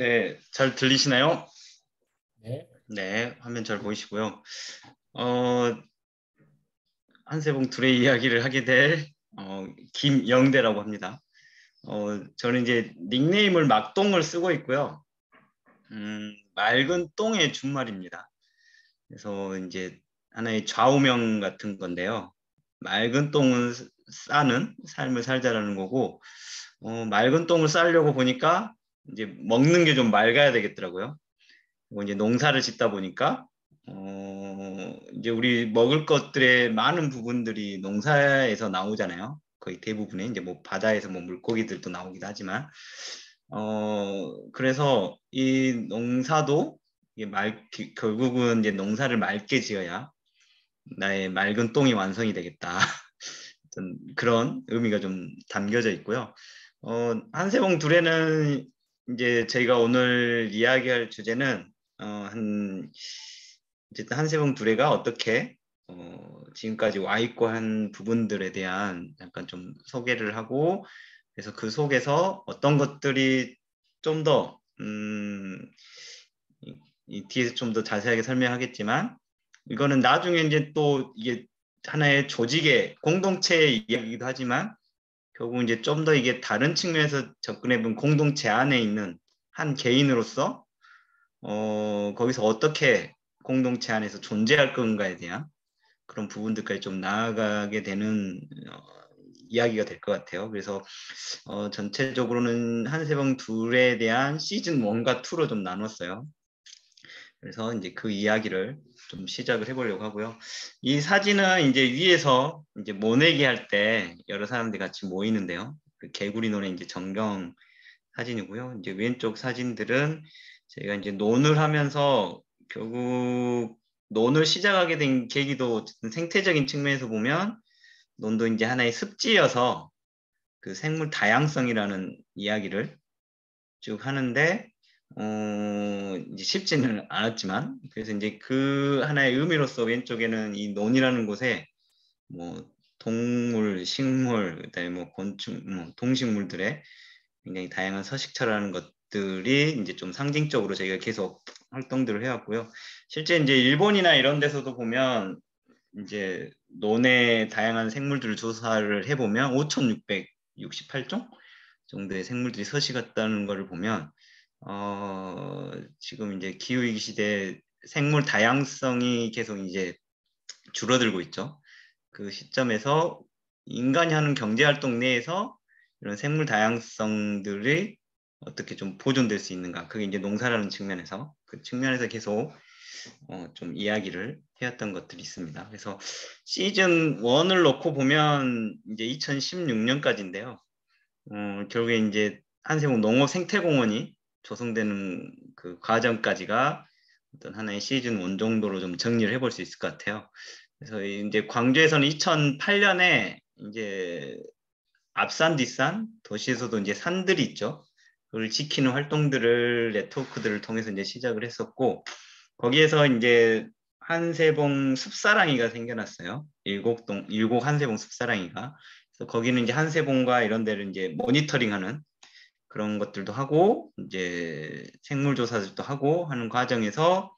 네, 잘 들리시나요? 네, 네, 화면 잘 보이시고요. 어, 한세봉 둘의 이야기를 하게 될 김영대라고 합니다. 저는 이제 닉네임을 막똥을 쓰고 있고요. 맑은 똥의 준말입니다. 그래서 이제 하나의 좌우명 같은 건데요. 맑은 똥은 싸는 삶을 살자라는 거고, 맑은 똥을 싸려고 보니까 이제 먹는 게 좀 맑아야 되겠더라고요. 그리고 이제 농사를 짓다 보니까 이제 우리 먹을 것들의 많은 부분들이 농사에서 나오잖아요. 거의 대부분의 이제 뭐 바다에서 뭐 물고기들도 나오기도 하지만 그래서 이 농사도 이게 결국은 이제 농사를 맑게 지어야 나의 맑은 똥이 완성이 되겠다. 어떤 그런 의미가 좀 담겨져 있고요. 한세봉 둘에는 이제 저희가 오늘 이야기할 주제는 어쨌든 한세봉 둘레가 어떻게 지금까지 와 있고 한 부분들에 대한 약간 좀 소개를 하고 그래서 그 속에서 어떤 것들이 좀 더 이 뒤에서 좀 더 자세하게 설명하겠지만 이거는 나중에 이제 또 이게 하나의 조직의 공동체의 이야기이기도 하지만 결국 이제 좀 더 이게 다른 측면에서 접근해 본 공동체 안에 있는 한 개인으로서 거기서 어떻게 공동체 안에서 존재할 건가에 대한 그런 부분들까지 좀 나아가게 되는 이야기가 될 것 같아요. 그래서 전체적으로는 한세봉 둘에 대한 시즌 1과 2로 좀 나눴어요. 그래서 이제 그 이야기를 좀 시작을 해보려고 하고요. 이 사진은 이제 위에서 이제 모내기 할 때 여러 사람들이 같이 모이는데요. 그 개구리 논의 이제 전경 사진이고요. 이제 왼쪽 사진들은 제가 이제 논을 하면서 결국 논을 시작하게 된 계기도 생태적인 측면에서 보면 논도 이제 하나의 습지여서 그 생물 다양성이라는 이야기를 쭉 하는데 이제 쉽지는 않았지만 그래서 이제 그 하나의 의미로서 왼쪽에는 이 논이라는 곳에 뭐 동물, 식물, 그다음에 뭐 곤충, 뭐 동식물들의 굉장히 다양한 서식처라는 것들이 이제 좀 상징적으로 저희가 계속 활동들을 해왔고요. 실제 이제 일본이나 이런 데서도 보면 이제 논의 다양한 생물들을 조사를 해보면 5,668종 정도의 생물들이 서식했다는 것을 보면 지금 이제 기후위기 시대 생물 다양성이 계속 이제 줄어들고 있죠. 그 시점에서 인간이 하는 경제활동 내에서 이런 생물 다양성들이 어떻게 좀 보존될 수 있는가. 그게 이제 농사라는 측면에서 그 측면에서 계속 좀 이야기를 해왔던 것들이 있습니다. 그래서 시즌 1을 놓고 보면 이제 2016년까지인데요. 결국에 이제 한세봉 농업 생태공원이 조성되는 그 과정까지가 어떤 하나의 시즌 1 정도로 좀 정리를 해볼 수 있을 것 같아요. 그래서 이제 광주에서는 2008년에 이제 앞산 뒷산 도시에서도 이제 산들이 있죠. 그걸 지키는 활동들을 네트워크들을 통해서 이제 시작을 했었고 거기에서 이제 한세봉 숲사랑이가 생겨났어요. 일곡 한세봉 숲사랑이가. 그래서 거기는 이제 한세봉과 이런 데를 이제 모니터링하는 그런 것들도 하고 이제 생물 조사들도 하고 하는 과정에서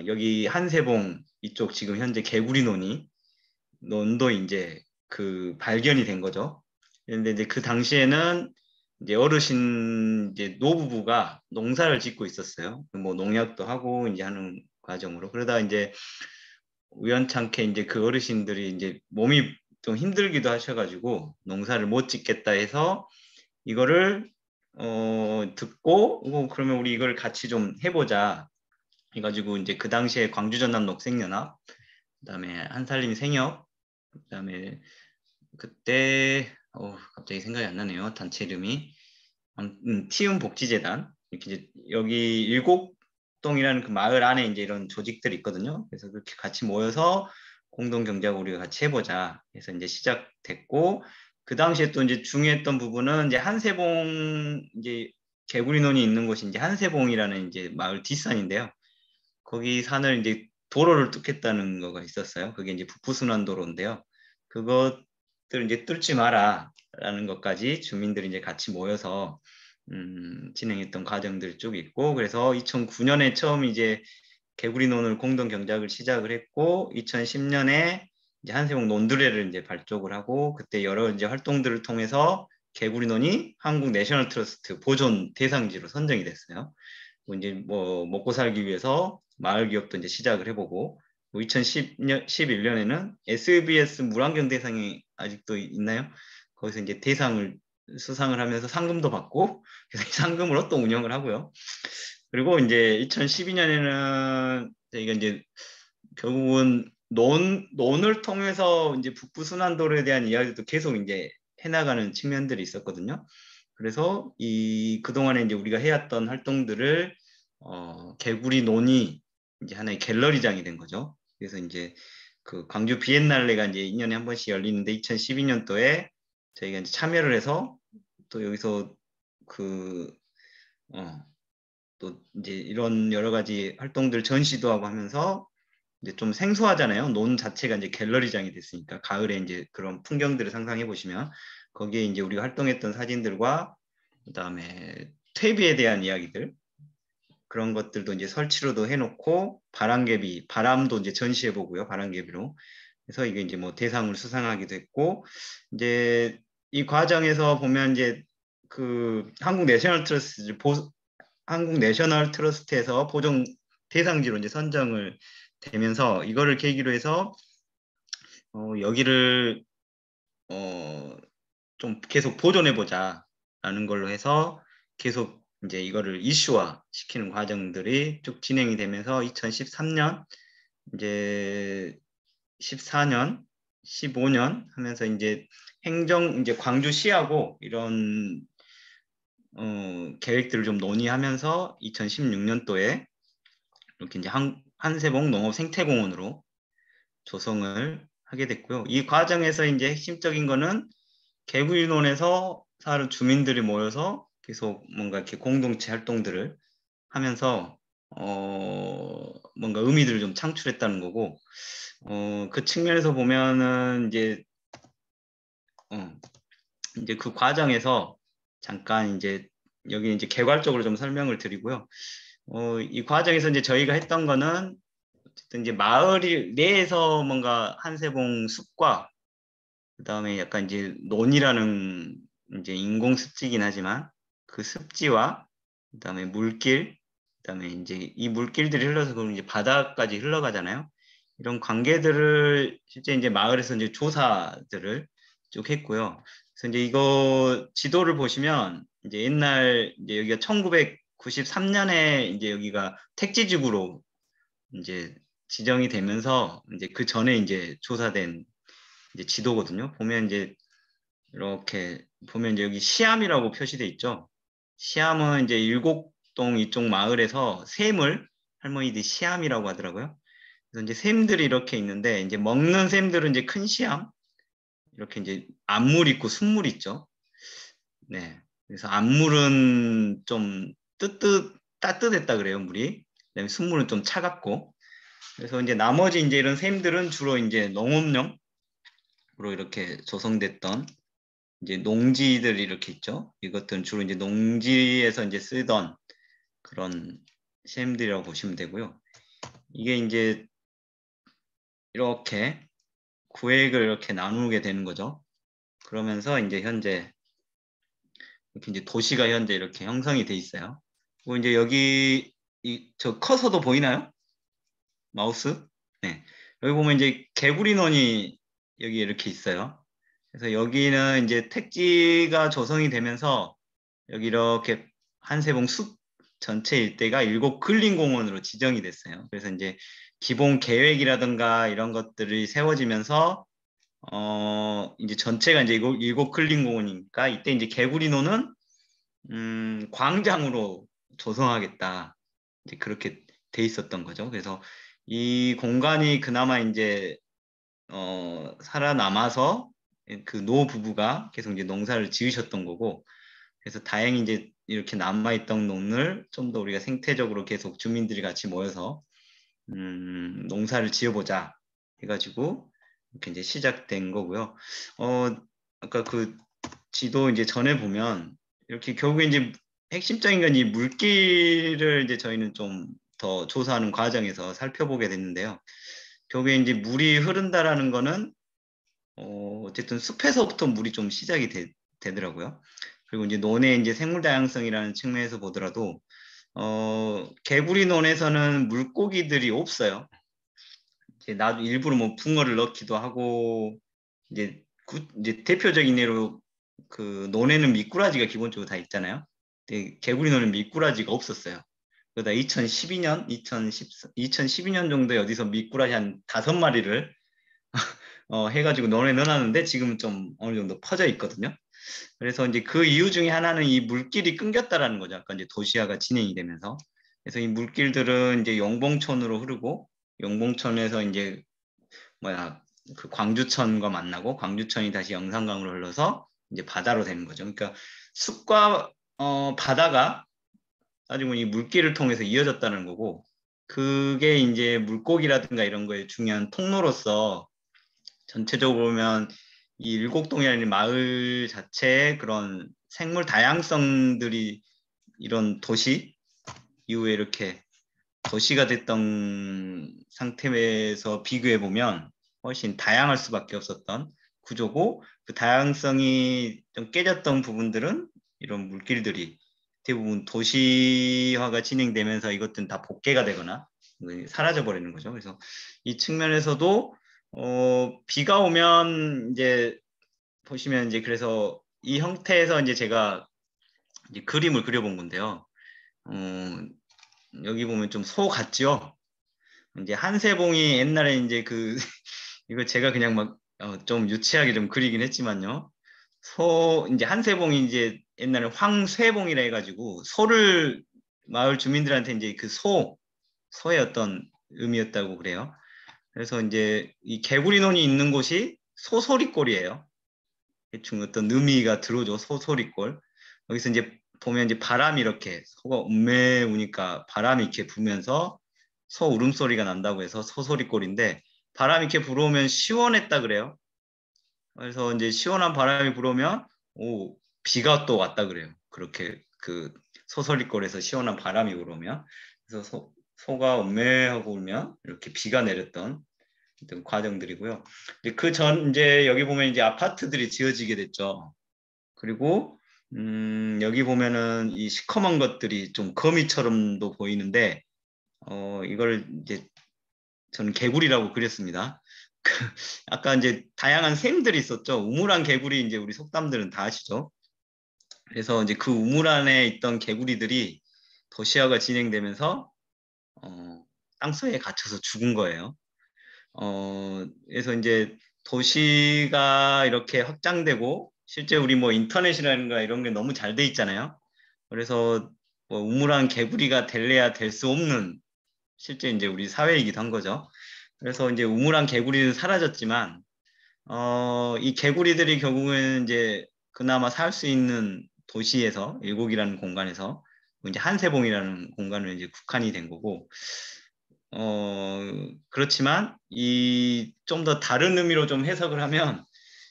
여기 한세봉 이쪽 지금 현재 개구리 논도 이제 그 발견이 된 거죠. 그런데 이제 그 당시에는 이제 어르신 이제 노부부가 농사를 짓고 있었어요. 뭐 농약도 하고 이제 하는 과정으로 그러다 이제 우연찮게 이제 그 어르신들이 이제 몸이 좀 힘들기도 하셔가지고 농사를 못 짓겠다 해서 이거를 듣고 그러면 우리 이걸 같이 좀 해보자 해가지고 이제 그 당시에 광주 전남 녹색연합 그다음에 한살림 생협 그다음에 그때 갑자기 생각이 안 나네요. 단체 이름이 티움 복지재단 이렇게 이제 여기 일곡동이라는 그 마을 안에 이제 이런 조직들이 있거든요. 그래서 그렇게 같이 모여서 공동 경제하고 우리가 같이 해보자 해서 이제 시작됐고 그 당시에 또 이제 중요했던 부분은 이제 한세봉 이제 개구리논이 있는 곳이 이제 한세봉이라는 이제 마을 뒷산인데요. 거기 산을 이제 도로를 뚫겠다는 거가 있었어요. 그게 이제 북부순환도로인데요. 그것들 이제 뚫지 마라라는 것까지 주민들이 이제 같이 모여서 진행했던 과정들이 쭉 있고, 그래서 2009년에 처음 이제 개구리논을 공동 경작을 시작을 했고, 2010년에 이제 한세봉 논두레를 이제 발족을 하고, 그때 여러 이제 활동들을 통해서 개구리논이 한국 내셔널 트러스트 보존 대상지로 선정이 됐어요. 이제 뭐 먹고 살기 위해서 마을 기업도 이제 시작을 해보고, 뭐 2011년에는 SBS 물환경 대상이 아직도 있나요? 거기서 이제 대상을 수상을 하면서 상금도 받고, 그래서 이 상금으로 또 운영을 하고요. 그리고 이제 2012년에는 저희가 이제 결국은 논을 통해서 이제 북부 순환도로에 대한 이야기도 계속 이제 해나가는 측면들이 있었거든요. 그래서 이 그동안에 이제 우리가 해왔던 활동들을 개구리 논이 이제 하나의 갤러리장이 된 거죠. 그래서 이제 그 광주 비엔날레가 이제 2년에 한 번씩 열리는데 2012년도에 저희가 이제 참여를 해서 또 여기서 그 또 이제 이런 여러 가지 활동들 전시도 하고 하면서 이제 좀 생소하잖아요. 논 자체가 이제 갤러리장이 됐으니까 가을에 이제 그런 풍경들을 상상해 보시면 거기에 이제 우리가 활동했던 사진들과 그다음에 퇴비에 대한 이야기들 그런 것들도 이제 설치로도 해놓고 바람개비 바람도 이제 전시해 보고요. 바람개비로 그래서 이게 이제 뭐 대상을 수상하기도 했고 이제 이 과정에서 보면 이제 그 한국 내셔널 트러스트에서 보존 대상지로 이제 선정을 되면서 이거를 계기로 해서 여기를 좀 계속 보존해 보자라는 걸로 해서 계속 이제 이거를 이슈화 시키는 과정들이 쭉 진행이 되면서 2013년 이제 14년 15년 하면서 이제 이제 광주시하고 이런 계획들을 좀 논의하면서 2016년도에 이렇게 이제 한세봉 농업 생태공원으로 조성을 하게 됐고요. 이 과정에서 이제 핵심적인 거는 개구리논에서 사는 주민들이 모여서 계속 뭔가 이렇게 공동체 활동들을 하면서 뭔가 의미들을 좀 창출했다는 거고 그 측면에서 보면은 이제 그 과정에서 잠깐 이제 여기 이제 개괄적으로 좀 설명을 드리고요. 이 과정에서 이제 저희가 했던 거는 어쨌든 이제 마을 내에서 뭔가 한세봉 숲과 그다음에 약간 이제 논이라는 이제 인공 습지긴 하지만 그 습지와 그다음에 물길 그다음에 이제 이 물길들이 흘러서 그럼 이제 바다까지 흘러가잖아요. 이런 관계들을 실제 이제 마을에서 이제 조사들을 쭉 했고요. 그래서 이제 이거 지도를 보시면 이제 옛날 이제 여기가 1993년에 이제 여기가 택지지구로 이제 지정이 되면서 이제 그 전에 이제 조사된 이제 지도거든요. 보면 이제 이렇게 보면 이제 여기 시암이라고 표시돼 있죠. 시암은 이제 일곡동 이쪽 마을에서 샘을 할머니들이 시암이라고 하더라고요. 그래서 이제 샘들이 이렇게 있는데 이제 먹는 샘들은 이제 큰 시암 이렇게 이제 암물 있고 순물 있죠. 네. 그래서 암물은 좀 따뜻했다 그래요, 물이. 그다음에 순물은 좀 차갑고. 그래서 이제 나머지 이제 이런 샘들은 주로 이제 농업용으로 이렇게 조성됐던 이제 농지들이 이렇게 있죠. 이것들은 주로 이제 농지에서 이제 쓰던 그런 샘들이라고 보시면 되고요. 이게 이제 이렇게 구획을 이렇게 나누게 되는 거죠. 그러면서 이제 현재 이렇게 이제 도시가 현재 이렇게 형성이 돼 있어요. 그리고 이제 여기 저 커서도 보이나요? 마우스? 네. 여기 보면 이제 개구리논이 여기 이렇게 있어요. 그래서 여기는 이제 택지가 조성이 되면서 여기 이렇게 한세봉 숲 전체 일대가 7근린공원으로 지정이 됐어요. 그래서 이제 기본 계획이라든가 이런 것들이 세워지면서 이제 전체가 이제 7근린공원이니까 이때 이제 개구리노는 광장으로 조성하겠다. 이제 그렇게 돼 있었던 거죠. 그래서 이 공간이 그나마 이제 살아남아서 그 노 부부가 계속 이제 농사를 지으셨던 거고 그래서 다행히 이제 이렇게 남아있던 농을 좀 더 우리가 생태적으로 계속 주민들이 같이 모여서 농사를 지어보자 해가지고 이렇게 이제 시작된 거고요. 아까 그 지도 이제 전에 보면 이렇게 결국에 이제 핵심적인 건 이 물길을 이제 저희는 좀 더 조사하는 과정에서 살펴보게 됐는데요. 결국에 이제 물이 흐른다라는 거는 어쨌든 숲에서부터 물이 좀 시작이 되더라고요. 그리고 이제 논의 이제 생물 다양성이라는 측면에서 보더라도 개구리 논에서는 물고기들이 없어요. 이제 나도 일부러 뭐 붕어를 넣기도 하고 이제 이제 대표적인 예로 그 논에는 미꾸라지가 기본적으로 다 있잖아요. 근데 개구리 논은 미꾸라지가 없었어요. 그러다 2012년, 2012년 정도에 어디서 미꾸라지 한 5마리를 해가지고 논에 넣어놨는데 지금은 좀 어느 정도 퍼져 있거든요. 그래서 이제 그 이유 중에 하나는 이 물길이 끊겼다라는 거죠. 아까 이제 도시화가 진행이 되면서. 그래서 이 물길들은 이제 용봉천으로 흐르고 용봉천에서 이제 뭐야 그 광주천과 만나고 광주천이 다시 영산강으로 흘러서 이제 바다로 되는 거죠. 그러니까 숲과 바다가 따지고 이 물길을 통해서 이어졌다는 거고 그게 이제 물고기라든가 이런 거에 중요한 통로로서 전체적으로 보면 이 일곡동이라는 마을 자체의 그런 생물 다양성들이 이런 도시 이후에 이렇게 도시가 됐던 상태에서 비교해 보면 훨씬 다양할 수밖에 없었던 구조고 그 다양성이 좀 깨졌던 부분들은 이런 물길들이 대부분 도시화가 진행되면서 이것들은 다 복개가 되거나 사라져 버리는 거죠. 그래서 이 측면에서도 비가 오면 이제 보시면 이제 그래서 이 형태에서 이제 제가 이제 그림을 그려본 건데요. 여기 보면 좀 소 같죠? 이제 한세봉이 옛날에 이제 그 이거 제가 그냥 막 좀 유치하게 좀 그리긴 했지만요. 이제 한세봉이 이제 옛날에 황쇠봉이라 해가지고 소를 마을 주민들한테 이제 그 소의 어떤 의미였다고 그래요. 그래서 이제 이 개구리논이 있는 곳이 소소리꼴이에요. 대충 어떤 의미가 들어오죠. 소소리꼴. 여기서 이제 보면 이제 바람이 이렇게 소가 음메 우니까 바람이 이렇게 불면서 소 울음소리가 난다고 해서 소소리꼴인데 바람이 이렇게 불어오면 시원했다 그래요. 그래서 이제 시원한 바람이 불어오면 비가 또 왔다 그래요. 그렇게 그 소소리꼴에서 시원한 바람이 불어오면 그래서 소가 음메하고 울면 이렇게 비가 내렸던 어떤 과정들이고요. 그 전 이제 여기 보면 이제 아파트들이 지어지게 됐죠. 그리고 여기 보면은 이 시커먼 것들이 좀 거미처럼도 보이는데 이걸 이제 저는 개구리라고 그렸습니다. 아까 이제 다양한 샘들이 있었죠. 우물안 개구리 이제 우리 속담들은 다 아시죠. 그래서 이제 그 우물 안에 있던 개구리들이 도시화가 진행되면서 땅속에 갇혀서 죽은 거예요. 그래서 이제 도시가 이렇게 확장되고 실제 우리 뭐 인터넷이라든가 이런 게 너무 잘 돼 있잖아요. 그래서 뭐 우물안 개구리가 될래야 될 수 없는 실제 이제 우리 사회이기도 한 거죠. 그래서 이제 우물안 개구리는 사라졌지만 이 개구리들이 결국은 이제 그나마 살 수 있는 도시에서 일곡이라는 공간에서 이제 한세봉이라는 공간을 이제 국한이 된 거고 그렇지만 이 좀 더 다른 의미로 좀 해석을 하면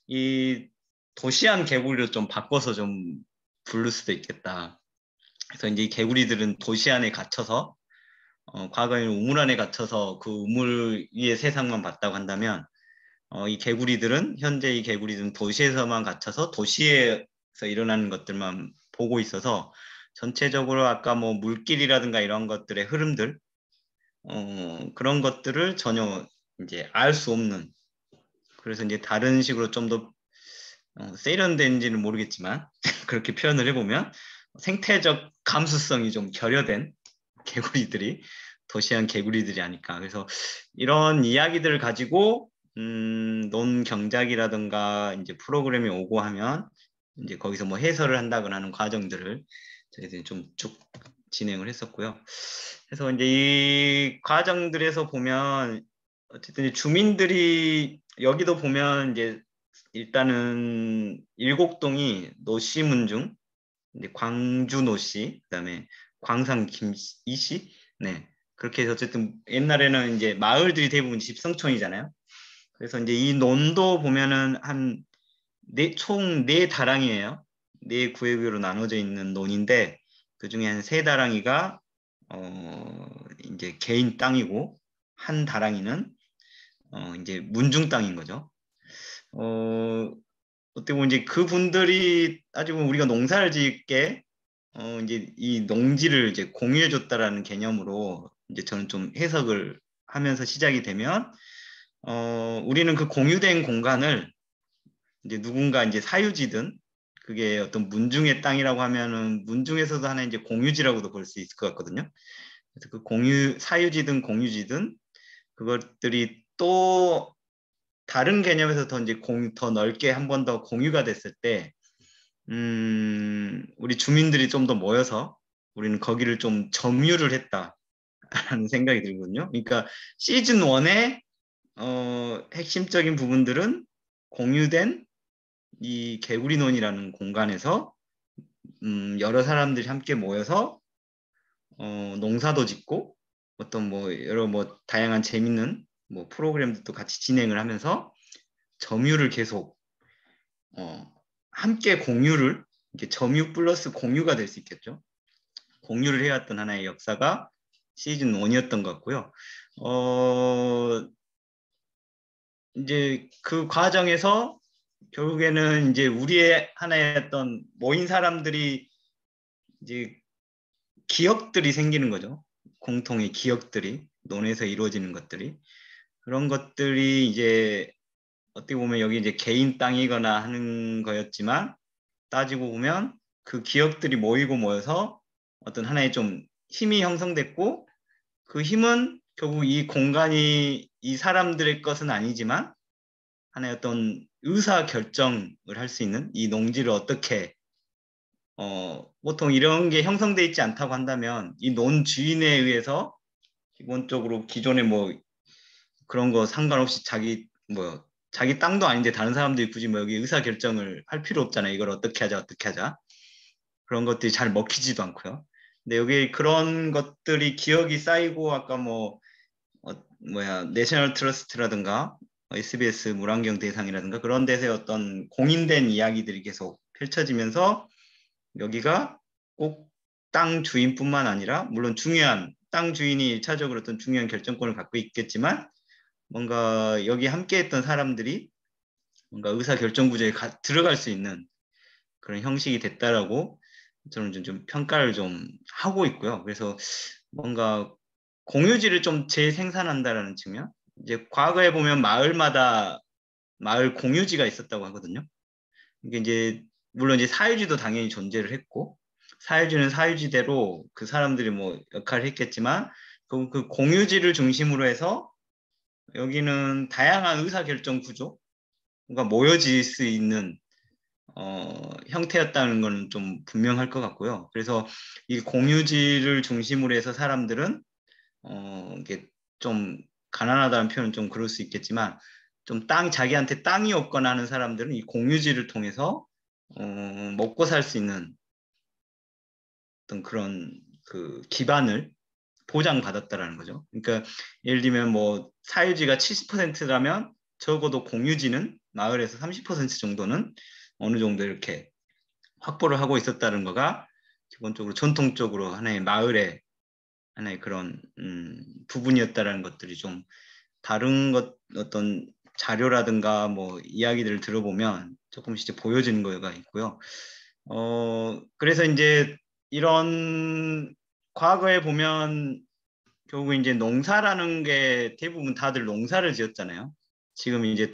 이 도시안 개구리로 좀 바꿔서 좀 부를 수도 있겠다. 그래서 이제 이 개구리들은 도시 안에 갇혀서 과거에는 우물 안에 갇혀서 그 우물 위의 세상만 봤다고 한다면 이 개구리들은 현재 이 개구리들은 도시에서만 갇혀서 도시에서 일어나는 것들만 보고 있어서 전체적으로 아까 뭐 물길이라든가 이런 것들의 흐름들 그런 것들을 전혀 이제 알 수 없는 그래서 이제 다른 식으로 좀 더 세련된지는 모르겠지만 그렇게 표현을 해보면 생태적 감수성이 좀 결여된 개구리들이 도시한 개구리들이 아닐까. 그래서 이런 이야기들을 가지고 논 경작이라든가 이제 프로그램이 오고 하면 이제 거기서 뭐 해설을 한다거나 하는 과정들을 저희들이 좀 쭉 진행을 했었고요. 그래서 이제 이 과정들에서 보면 어쨌든 주민들이 여기도 보면 이제 일단은 일곡동이 노시문중 이제 광주 노씨 그다음에 광산 김이씨 네 그렇게 해서 어쨌든 옛날에는 이제 마을들이 대부분 집성촌이잖아요. 그래서 이제 이 논도 보면은 총 네 다랑이에요. 네 구역으로 나눠져 있는 논인데 그 중에 한 세 다랑이가 이제 개인 땅이고 한 다랑이는 이제 문중 땅인 거죠. 어떻게 보면 이제 그분들이 따지고 우리가 농사를 짓게 이제 이 농지를 이제 공유해 줬다라는 개념으로 이제 저는 좀 해석을 하면서 시작이 되면 우리는 그 공유된 공간을 이제 누군가 이제 사유지든 그게 어떤 문중의 땅이라고 하면은 문중에서도 하나 이제 공유지라고도 볼 수 있을 것 같거든요. 그래서 그 사유지든 공유지든 그것들이 또 다른 개념에서 더 이제 더 넓게 한 번 더 공유가 됐을 때, 우리 주민들이 좀 더 모여서 우리는 거기를 좀 점유를 했다라는 생각이 들거든요. 그러니까 시즌 1의 핵심적인 부분들은 공유된 이 개구리논이라는 공간에서 여러 사람들이 함께 모여서 농사도 짓고 어떤 뭐 여러 뭐 다양한 재밌는 뭐 프로그램들도 같이 진행을 하면서 점유를 계속 함께 공유를 이렇게 점유 플러스 공유가 될 수 있겠죠. 공유를 해왔던 하나의 역사가 시즌 1이었던 것 같고요. 이제 그 과정에서 결국에는 이제 우리의 하나의 어떤 모인 사람들이 이제 기억들이 생기는 거죠. 공통의 기억들이 논에서 이루어지는 것들이 그런 것들이 이제 어떻게 보면 여기 이제 개인 땅이거나 하는 거였지만 따지고 보면 그 기억들이 모이고 모여서 어떤 하나의 좀 힘이 형성됐고 그 힘은 결국 이 공간이 이 사람들의 것은 아니지만 하나의 어떤 의사 결정을 할 수 있는 이 농지를 어떻게 보통 이런 게 형성돼 있지 않다고 한다면 이 논 주인에 의해서 기본적으로 기존에 뭐 그런 거 상관없이 자기 땅도 아닌데 다른 사람들이 굳이 뭐 여기 의사 결정을 할 필요 없잖아요. 이걸 어떻게 하자 어떻게 하자 그런 것들이 잘 먹히지도 않고요. 근데 여기 그런 것들이 기억이 쌓이고 아까 내셔널 트러스트라든가 SBS 물안경 대상이라든가 그런 데서 어떤 공인된 이야기들이 계속 펼쳐지면서 여기가 꼭 땅 주인뿐만 아니라 물론 중요한 땅 주인이 일차적으로 어떤 중요한 결정권을 갖고 있겠지만 뭔가 여기 함께했던 사람들이 뭔가 의사 결정 구조에 들어갈 수 있는 그런 형식이 됐다라고 저는 좀 평가를 좀 하고 있고요. 그래서 뭔가 공유지를 좀 재생산한다라는 측면. 이제 과거에 보면 마을마다 마을 공유지가 있었다고 하거든요. 이게 이제 물론 이제 사유지도 당연히 존재를 했고 사유지는 사유지대로 그 사람들이 뭐 역할을 했겠지만 그 공유지를 중심으로 해서 여기는 다양한 의사결정 구조가 모여질 수 있는 형태였다는 거는 좀 분명할 것 같고요. 그래서 이 공유지를 중심으로 해서 사람들은 이게 좀 가난하다는 표현은 좀 그럴 수 있겠지만 좀 자기한테 땅이 없거나 하는 사람들은 이 공유지를 통해서 먹고 살 수 있는 어떤 그런 그 기반을 보장받았다라는 거죠. 그러니까 예를 들면 뭐 사유지가 70%라면 적어도 공유지는 마을에서 30% 정도는 어느 정도 이렇게 확보를 하고 있었다는 거가 기본적으로 전통적으로 하나의 마을의 하나의 그런 부분이었다라는 것들이 좀 다른 것 어떤 자료라든가 뭐 이야기들을 들어보면 조금씩 이제 보여지는 거가 있고요. 그래서 이제 이런 과거에 보면 결국 이제 농사라는 게 대부분 다들 농사를 지었잖아요. 지금 이제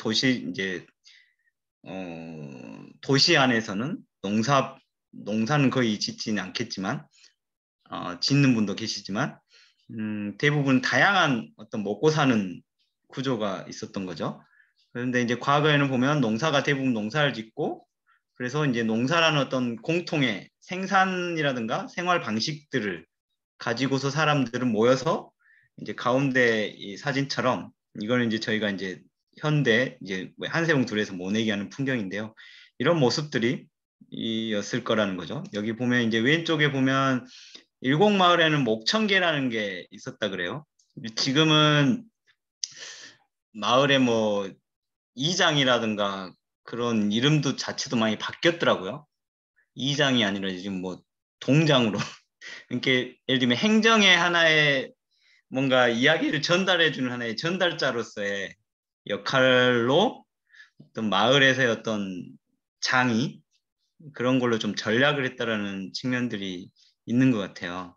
도시 안에서는 농사는 거의 짓지는 않겠지만 짓는 분도 계시지만 대부분 다양한 어떤 먹고 사는 구조가 있었던 거죠. 그런데 이제 과거에는 보면 농사가 대부분 농사를 짓고 그래서 이제 농사라는 어떤 공통의 생산이라든가 생활 방식들을 가지고서 사람들은 모여서 이제 가운데 이 사진처럼 이거는 이제 저희가 이제 현대 이제 한세봉 둘에서 모내기 하는 풍경인데요. 이런 모습들이 이었을 거라는 거죠. 여기 보면 이제 왼쪽에 보면 일곡마을에는 목청계라는 게 있었다 그래요. 지금은 마을에 뭐 이장이라든가 그런 이름도 자체도 많이 바뀌었더라고요. 이장이 아니라 지금 뭐 동장으로 그러니까 예를 들면 행정의 하나의 뭔가 이야기를 전달해주는 하나의 전달자로서의 역할로 어떤 마을에서의 어떤 장이 그런 걸로 좀 전략을 했다라는 측면들이 있는 것 같아요.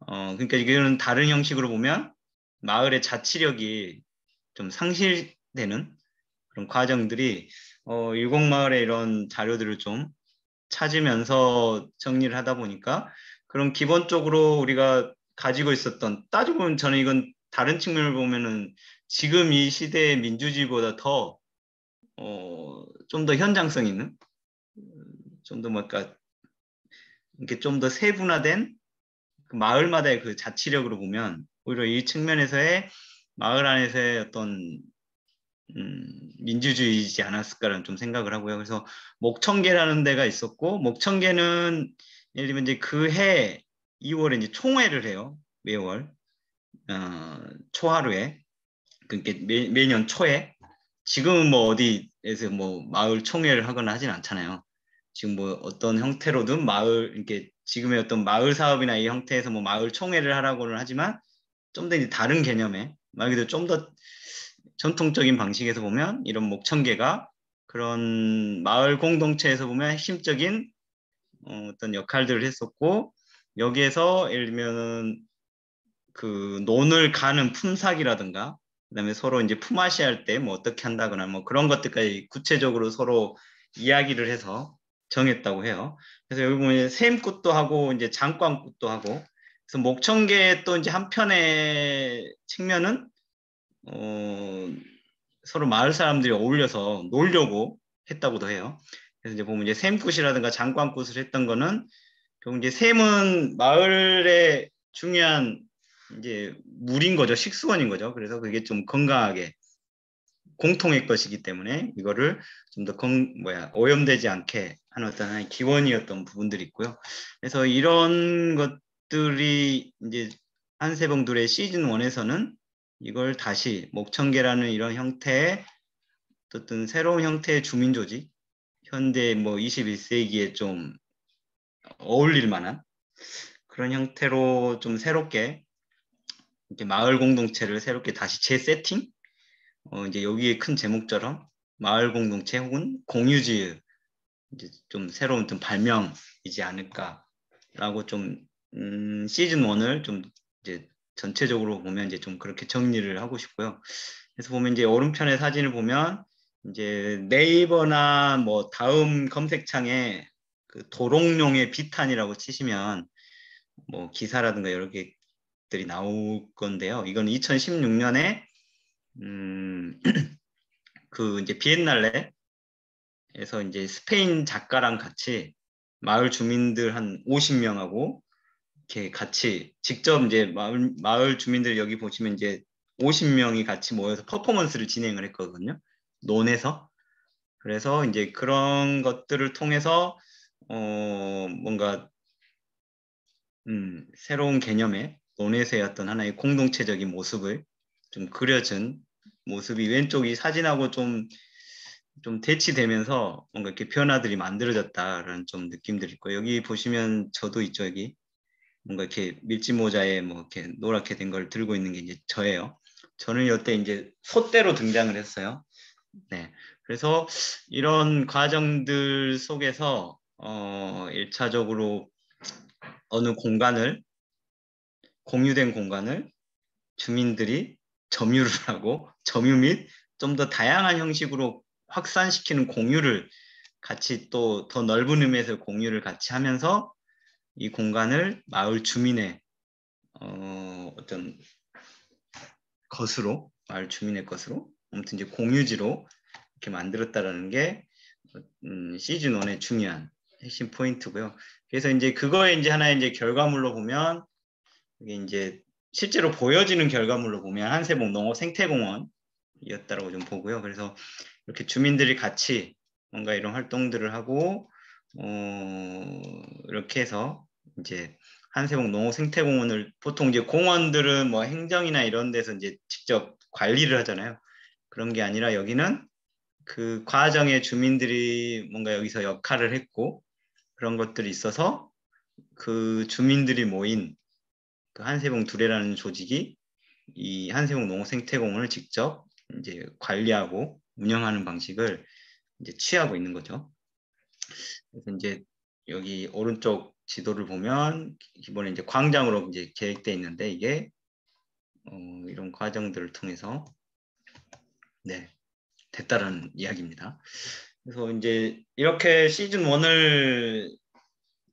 그러니까 이거는 다른 형식으로 보면 마을의 자치력이 좀 상실되는 그런 과정들이 일곡마을의 이런 자료들을 좀 찾으면서 정리를 하다 보니까 그런 기본적으로 우리가 가지고 있었던 따지고 보면 저는 이건 다른 측면을 보면은 지금 이 시대의 민주주의보다 더 좀 더 현장성 있는 좀 더 뭔가 이렇게 좀 더 세분화된 그 마을마다의 그 자치력으로 보면 오히려 이 측면에서의 마을 안에서의 어떤 민주주의이지 않았을까라는 좀 생각을 하고요. 그래서 목청계라는 데가 있었고 목청계는 예를 들면 이제 그 해 2월에 이제 총회를 해요. 매월 초하루에 그러니까 매년 초에 지금은 뭐 어디에서 뭐 마을 총회를 하거나 하진 않잖아요. 지금 뭐 어떤 형태로든 마을 이렇게 지금의 어떤 마을 사업이나 이 형태에서 뭐 마을 총회를 하라고는 하지만 좀 더 이제 다른 개념의 말 그대로 좀 더 전통적인 방식에서 보면 이런 목청계가 그런 마을 공동체에서 보면 핵심적인 어떤 역할들을 했었고 여기에서 예를 들면은 그 논을 가는 품삯이라든가 그다음에 서로 이제 품앗이 할 때 뭐 어떻게 한다거나 뭐 그런 것들까지 구체적으로 서로 이야기를 해서 정했다고 해요. 그래서 여기 보면 셈굿도 하고 이제 장관굿도 하고 그래서 목청계의 또 이제 한편의 측면은 어, 서로 마을 사람들이 어울려서 놀려고 했다고도 해요. 그래서 이제 보면 이제 셈굿이라든가 장관굿을 했던 거는 결국 이제 셈은 마을의 중요한 이제 물인 거죠. 식수원인 거죠. 그래서 그게 좀 건강하게 공통의 것이기 때문에 이거를 좀 더 오염되지 않게 하는 어떤 하나의 기원이었던 부분들이 있고요. 그래서 이런 것들이 이제 한세봉둘의 시즌 1에서는 이걸 다시 목청계라는 이런 형태의 어떤 새로운 형태의 주민 조직, 현대 뭐 21세기에 좀 어울릴 만한 그런 형태로 좀 새롭게 이렇게 마을 공동체를 새롭게 다시 재세팅? 이제 여기에 큰 제목처럼 마을 공동체 혹은 공유지의 이제 좀 새로운 좀 발명이지 않을까라고 좀 시즌 1을 좀 이제 전체적으로 보면 이제 좀 그렇게 정리를 하고 싶고요. 그래서 보면 이제 오른편의 사진을 보면 이제 네이버나 뭐 다음 검색창에 그 도롱뇽의 비탄이라고 치시면 뭐 기사라든가 여러 개들이 나올 건데요. 이건 2016년에 그 이제 비엔날레에서 이제 스페인 작가랑 같이 마을 주민들 한 50명하고 이렇게 같이 직접 이제 마을 주민들 여기 보시면 이제 50명이 같이 모여서 퍼포먼스를 진행을 했거든요. 논에서. 그래서 이제 그런 것들을 통해서 뭔가 새로운 개념의 논에서의 어떤 하나의 공동체적인 모습을 좀 그려준 모습이 왼쪽이 사진하고 좀 대치되면서 뭔가 이렇게 변화들이 만들어졌다라는 좀 느낌들이 있고 여기 보시면 저도 있죠 여기 뭔가 이렇게 밀짚 모자에 뭐 이렇게 노랗게 된 걸 들고 있는 게 이제 저예요. 저는 이때 이제 소대로 등장을 했어요. 네. 그래서 이런 과정들 속에서 1차적으로 어느 공간을 공유된 공간을 주민들이 점유를 하고 점유 및 좀 더 다양한 형식으로 확산시키는 공유를 같이 또 더 넓은 의미에서 공유를 같이 하면서 이 공간을 마을 주민의 어떤 것으로 마을 주민의 것으로 아무튼 이제 공유지로 이렇게 만들었다라는 게 시즌 1의 중요한 핵심 포인트고요. 그래서 이제 그거에 이제 하나의 이제 결과물로 보면 이게 이제 실제로 보여지는 결과물로 보면 한세봉 농업 생태공원이었다라고 좀 보고요. 그래서 이렇게 주민들이 같이 뭔가 이런 활동들을 하고 이렇게 해서 이제 한세봉 농업 생태공원을 보통 이제 공원들은 뭐 행정이나 이런 데서 이제 직접 관리를 하잖아요. 그런 게 아니라 여기는 그 과정에 주민들이 뭔가 여기서 역할을 했고 그런 것들이 있어서 그 주민들이 모인 그 한세봉 두레라는 조직이 이 한세봉 농어생태공원을 직접 이제 관리하고 운영하는 방식을 이제 취하고 있는 거죠. 그래서 이제 여기 오른쪽 지도를 보면 기본에 이제 광장으로 이제 계획돼 있는데 이게 이런 과정들을 통해서 네, 됐다는 이야기입니다. 그래서 이제 이렇게 시즌 1을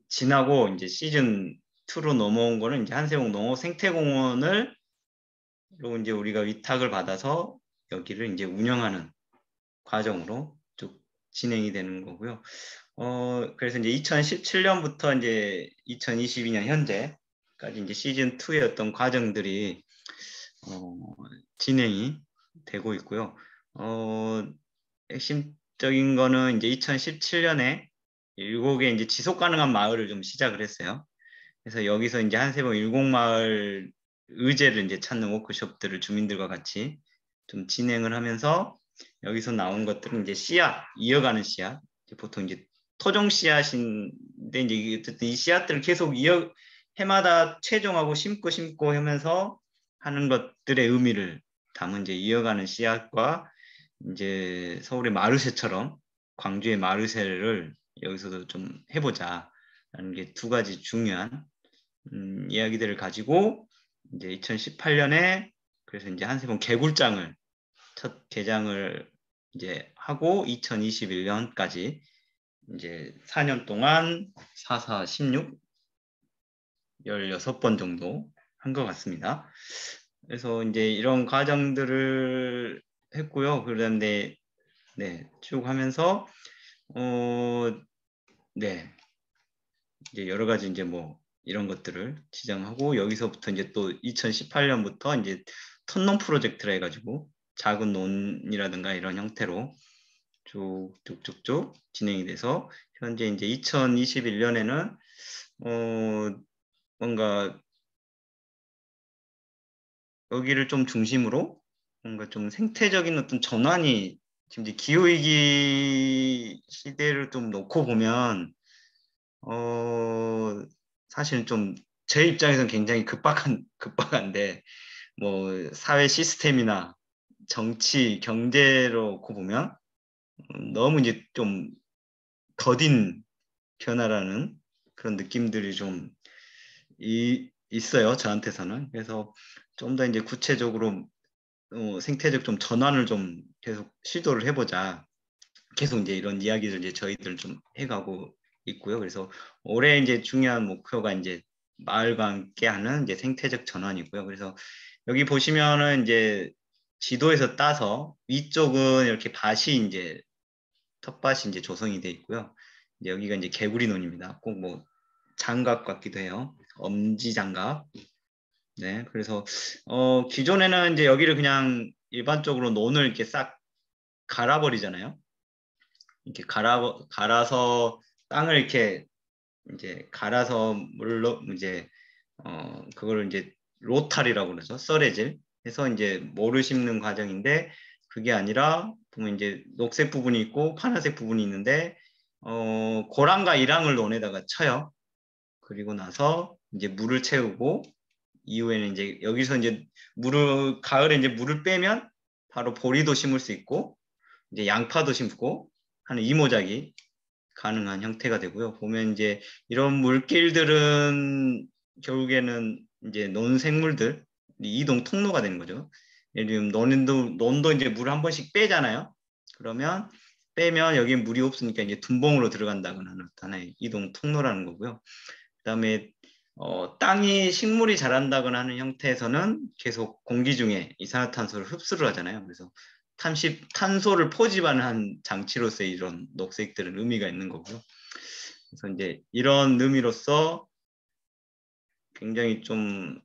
지나고 이제 시즌 2로 넘어온 거는 이제 한세봉 농어생태공원을 로 이제 우리가 위탁을 받아서 여기를 이제 운영하는 과정으로 쭉 진행이 되는 거고요. 그래서 이제 2017년부터 이제 2022년 현재까지 이제 시즌 2의 어떤 과정들이 진행이 되고 있고요. 핵심적인 거는 이제 2017년에 7개 이제 지속 가능한 마을을 좀 시작을 했어요. 그래서 여기서 이제 한세봉 10마을 의제를 이제 찾는 워크숍들을 주민들과 같이 좀 진행을 하면서 여기서 나온 것들은 이제 씨앗, 이어가는 씨앗, 보통 이제 토종 씨앗인데 이제 어쨌든 이 씨앗들을 계속 해마다 최종하고 심고 하면서 하는 것들의 의미를 담은 이제 이어가는 씨앗과 이제 서울의 마르쉐처럼 광주의 마르쉐를 여기서도 좀 해보자 라는 게 두 가지 중요한 이야기들을 가지고 이제 2018년에 그래서 이제 한세봉 개굴장을 첫 개장을 이제 하고 2021년까지 이제 4년 동안 4, 16, 16번 정도 한 것 같습니다. 그래서 이제 이런 과정들을 했고요. 그런데 네, 쭉 하면서 네, 이제 여러 가지 이제 뭐 이런 것들을 지정하고 여기서부터 이제 또 2018년부터 이제 턴론 프로젝트라 해가지고 작은 논이라든가 이런 형태로 쭉쭉쭉쭉 진행이 돼서 현재 이제 2021년에는 뭔가 여기를 좀 중심으로 뭔가 좀 생태적인 어떤 전환이 지금 이제 기후위기 시대를 좀 놓고 보면 사실은 좀 제 입장에서는 굉장히 급박한데 뭐 사회 시스템이나 정치, 경제로 놓고 보면 너무 이제 좀 더딘 변화라는 그런 느낌들이 좀 있어요. 저한테서는. 그래서 좀 더 이제 구체적으로 생태적 좀 전환을 좀 계속 시도를 해보자. 계속 이제 이런 이야기를 이제 저희들 좀 해가고 있고요. 그래서 올해 이제 중요한 목표가 이제 마을과 함께하는 이제 생태적 전환이고요. 그래서 여기 보시면은 이제 지도에서 따서 위쪽은 이렇게 밭이 이제 텃밭이 이제 조성이 돼 있고요. 이제 여기가 이제 개구리논입니다. 꼭 뭐 장갑 같기도 해요. 엄지 장갑. 네, 그래서 기존에는 이제 여기를 그냥 일반적으로 논을 이렇게 싹 갈아버리잖아요. 이렇게 갈아서 땅을 이렇게 이제 갈아서 물로 이제 그거를 이제 로탈이라고 그러죠. 썰해질 해서 이제 모를 심는 과정인데 그게 아니라 보면 이제 녹색 부분이 있고 파란색 부분이 있는데 고랑과 이랑을 논에다가 쳐요. 그리고 나서 이제 물을 채우고 이후에는 이제 여기서 이제 가을에 이제 물을 빼면 바로 보리도 심을 수 있고 이제 양파도 심고 하는 이모작이 가능한 형태가 되고요. 보면 이제 이런 물길들은 결국에는 이제 논생물들 이동 통로가 되는 거죠. 예를 들면 논도 이제 물 한 번씩 빼잖아요. 그러면 빼면 여기 물이 없으니까 이제 둔봉으로 들어간다거나 하는 하나의 이동 통로라는 거고요. 그다음에 땅이 식물이 자란다거나 하는 형태에서는 계속 공기 중에 이산화탄소를 흡수를 하잖아요. 그래서 탄소를 포집하는 한 장치로서의 이런 녹색들은 의미가 있는 거고요. 그래서 이제 이런 의미로서 굉장히 좀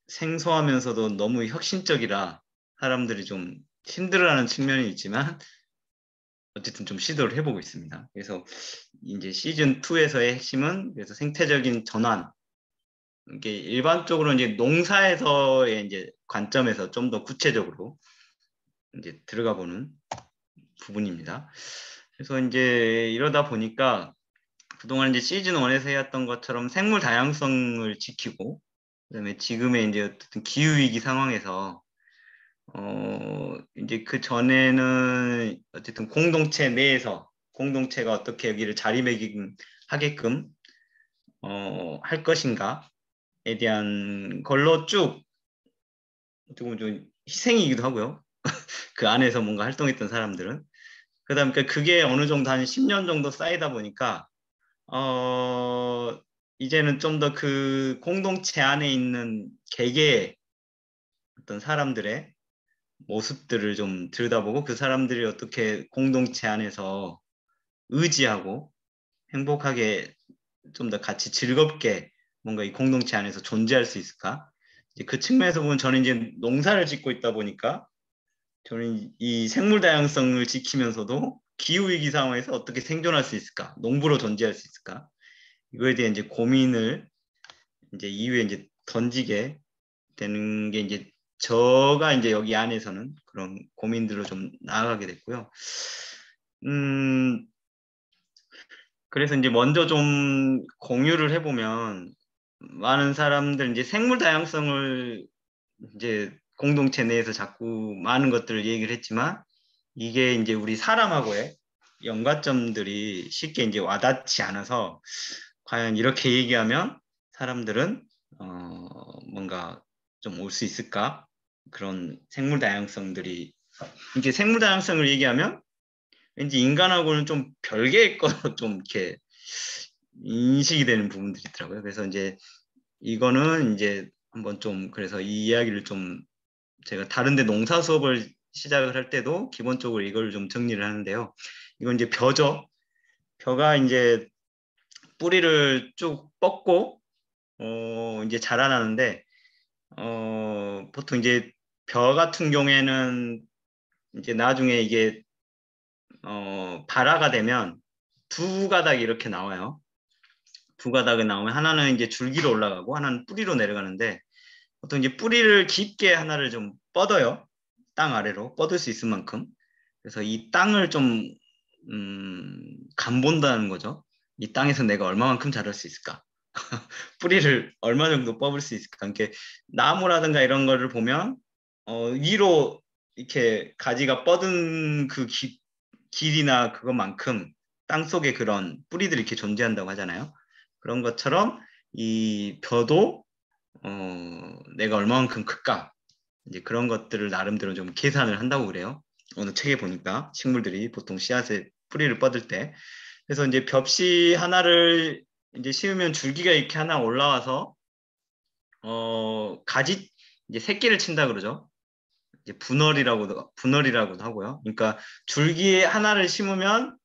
생소하면서도 너무 혁신적이라 사람들이 좀 힘들어하는 측면이 있지만 어쨌든 좀 시도를 해보고 있습니다. 그래서 이제 시즌 2에서의 핵심은 그래서 생태적인 전환. 이게 일반적으로 이제 농사에서의 이제 관점에서 좀 더 구체적으로 이제 들어가 보는 부분입니다. 그래서 이제 이러다 보니까 그동안 이제 시즌 1에서 해왔던 것처럼 생물 다양성을 지키고, 그다음에 지금의 이제 어쨌든 기후 위기 상황에서 이제 그 전에는 어쨌든 공동체 내에서 공동체가 어떻게 여기를 자리매김하게끔 할 것인가에 대한 걸로 쭉 어떻게 보면 좀 희생이기도 하고요. 그 안에서 뭔가 활동했던 사람들은. 그다음에 그게 어느 정도 한 10년 정도 쌓이다 보니까 어, 이제는 좀 더 그 공동체 안에 있는 개개의 어떤 사람들의 모습들을 좀 들여다보고 그 사람들이 어떻게 공동체 안에서 의지하고 행복하게 좀 더 같이 즐겁게 뭔가 이 공동체 안에서 존재할 수 있을까? 이제 그 측면에서 보면 저는 이제 농사를 짓고 있다 보니까 저는 이 생물 다양성을 지키면서도 기후위기 상황에서 어떻게 생존할 수 있을까? 농부로 존재할 수 있을까? 이거에 대한 이제 고민을 이제 이후에 이제 던지게 되는 게 이제 저가 이제 여기 안에서는 그런 고민들로 좀 나아가게 됐고요. 음, 그래서 이제 먼저 좀 공유를 해보면 많은 사람들 이제 생물 다양성을 이제 공동체 내에서 자꾸 많은 것들을 얘기를 했지만 이게 이제 우리 사람하고의 연관점들이 쉽게 이제 와닿지 않아서 과연 이렇게 얘기하면 사람들은 뭔가 좀 올 수 있을까? 그런 생물 다양성들이 이제 생물 다양성을 얘기하면 왠지 인간하고는 좀 별개의 거로 좀 이렇게 인식이 되는 부분들이 있더라고요. 그래서 이제 이거는 이제 한번 좀 그래서 이 이야기를 좀 제가 다른데 농사 수업을 시작을 할 때도 기본적으로 이걸 좀 정리를 하는데요. 이건 이제 벼죠. 벼가 이제 뿌리를 쭉 뻗고 이제 자라나는데 보통 이제 벼 같은 경우에는 이제 나중에 이게 발화가 되면 두 가닥이 이렇게 나와요. 두 가닥이 나오면 하나는 이제 줄기로 올라가고 하나는 뿌리로 내려가는데 보통 이제 뿌리를 깊게 하나를 좀 뻗어요. 땅 아래로 뻗을 수 있을 만큼. 그래서 이 땅을 좀 간본다는 거죠. 이 땅에서 내가 얼마만큼 자랄 수 있을까? 뿌리를 얼마 정도 뽑을 수 있을까? 그러니까 나무라든가 이런 거를 보면 위로 이렇게 가지가 뻗은 그 길이나 그것만큼 땅속에 그런 뿌리들이 이렇게 존재한다고 하잖아요. 그런 것처럼 이 벼도 내가 얼마만큼 클까? 이제 그런 것들을 나름대로 좀 계산을 한다고 그래요. 어느 책에 보니까 식물들이 보통 씨앗에 뿌리를 뻗을 때. 그래서 이제 벽시 하나를 이제 심으면 줄기가 이렇게 하나 올라와서 가지 이제 새끼를 친다 그러죠. 이제 분월이라고도 하고요. 그러니까 줄기 하나를 심으면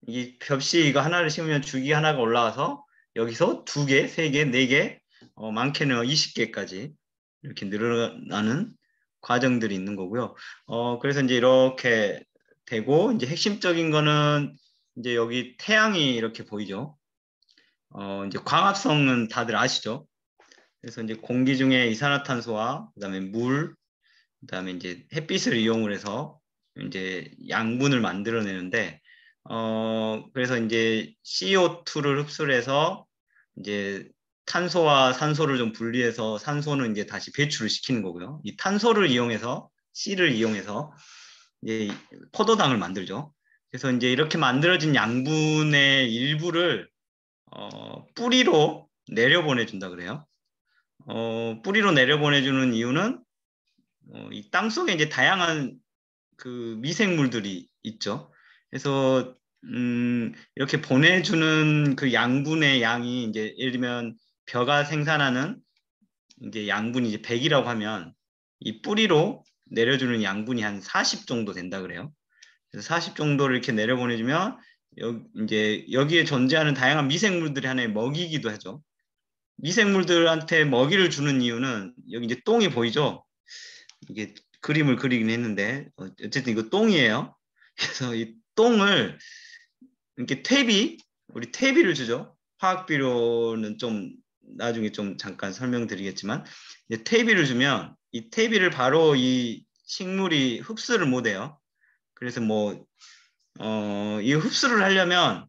이 벽시 이거 하나를 심으면 줄기 하나가 올라와서 여기서 두 개, 세 개, 네 개, 많게는 20개까지 이렇게 늘어나는 과정들이 있는 거고요. 그래서 이제 이렇게 되고 이제 핵심적인 거는 이제 여기 태양이 이렇게 보이죠. 이제 광합성은 다들 아시죠? 그래서 이제 공기 중에 이산화탄소와 그다음에 물, 그다음에 이제 햇빛을 이용을 해서 이제 양분을 만들어내는데 그래서 이제 CO2를 흡수를 해서 이제 탄소와 산소를 좀 분리해서 산소는 이제 다시 배출을 시키는 거고요. 이 탄소를 이용해서 C를 이용해서 이제 포도당을 만들죠. 그래서 이제 이렇게 만들어진 양분의 일부를 뿌리로 내려보내준다 그래요. 뿌리로 내려보내주는 이유는 이 땅속에 이제 다양한 그 미생물들이 있죠. 그래서 이렇게 보내주는 그 양분의 양이 이제 예를 들면 벼가 생산하는 이제 양분이 이제 100이라고 하면 이 뿌리로 내려주는 양분이 한 40 정도 된다 그래요. 그래서 40 정도를 이렇게 내려보내주면 이제 여기에 존재하는 다양한 미생물들이 하나의 먹이기도 하죠. 미생물들한테 먹이를 주는 이유는 여기 이제 똥이 보이죠? 이게 그림을 그리긴 했는데 어쨌든 이거 똥이에요. 그래서 이 똥을 이렇게 우리 퇴비를 주죠. 화학비료는 좀 나중에 좀 잠깐 설명드리겠지만 이제 퇴비를 주면 이 퇴비를 바로 이 식물이 흡수를 못해요. 그래서 뭐 이 흡수를 하려면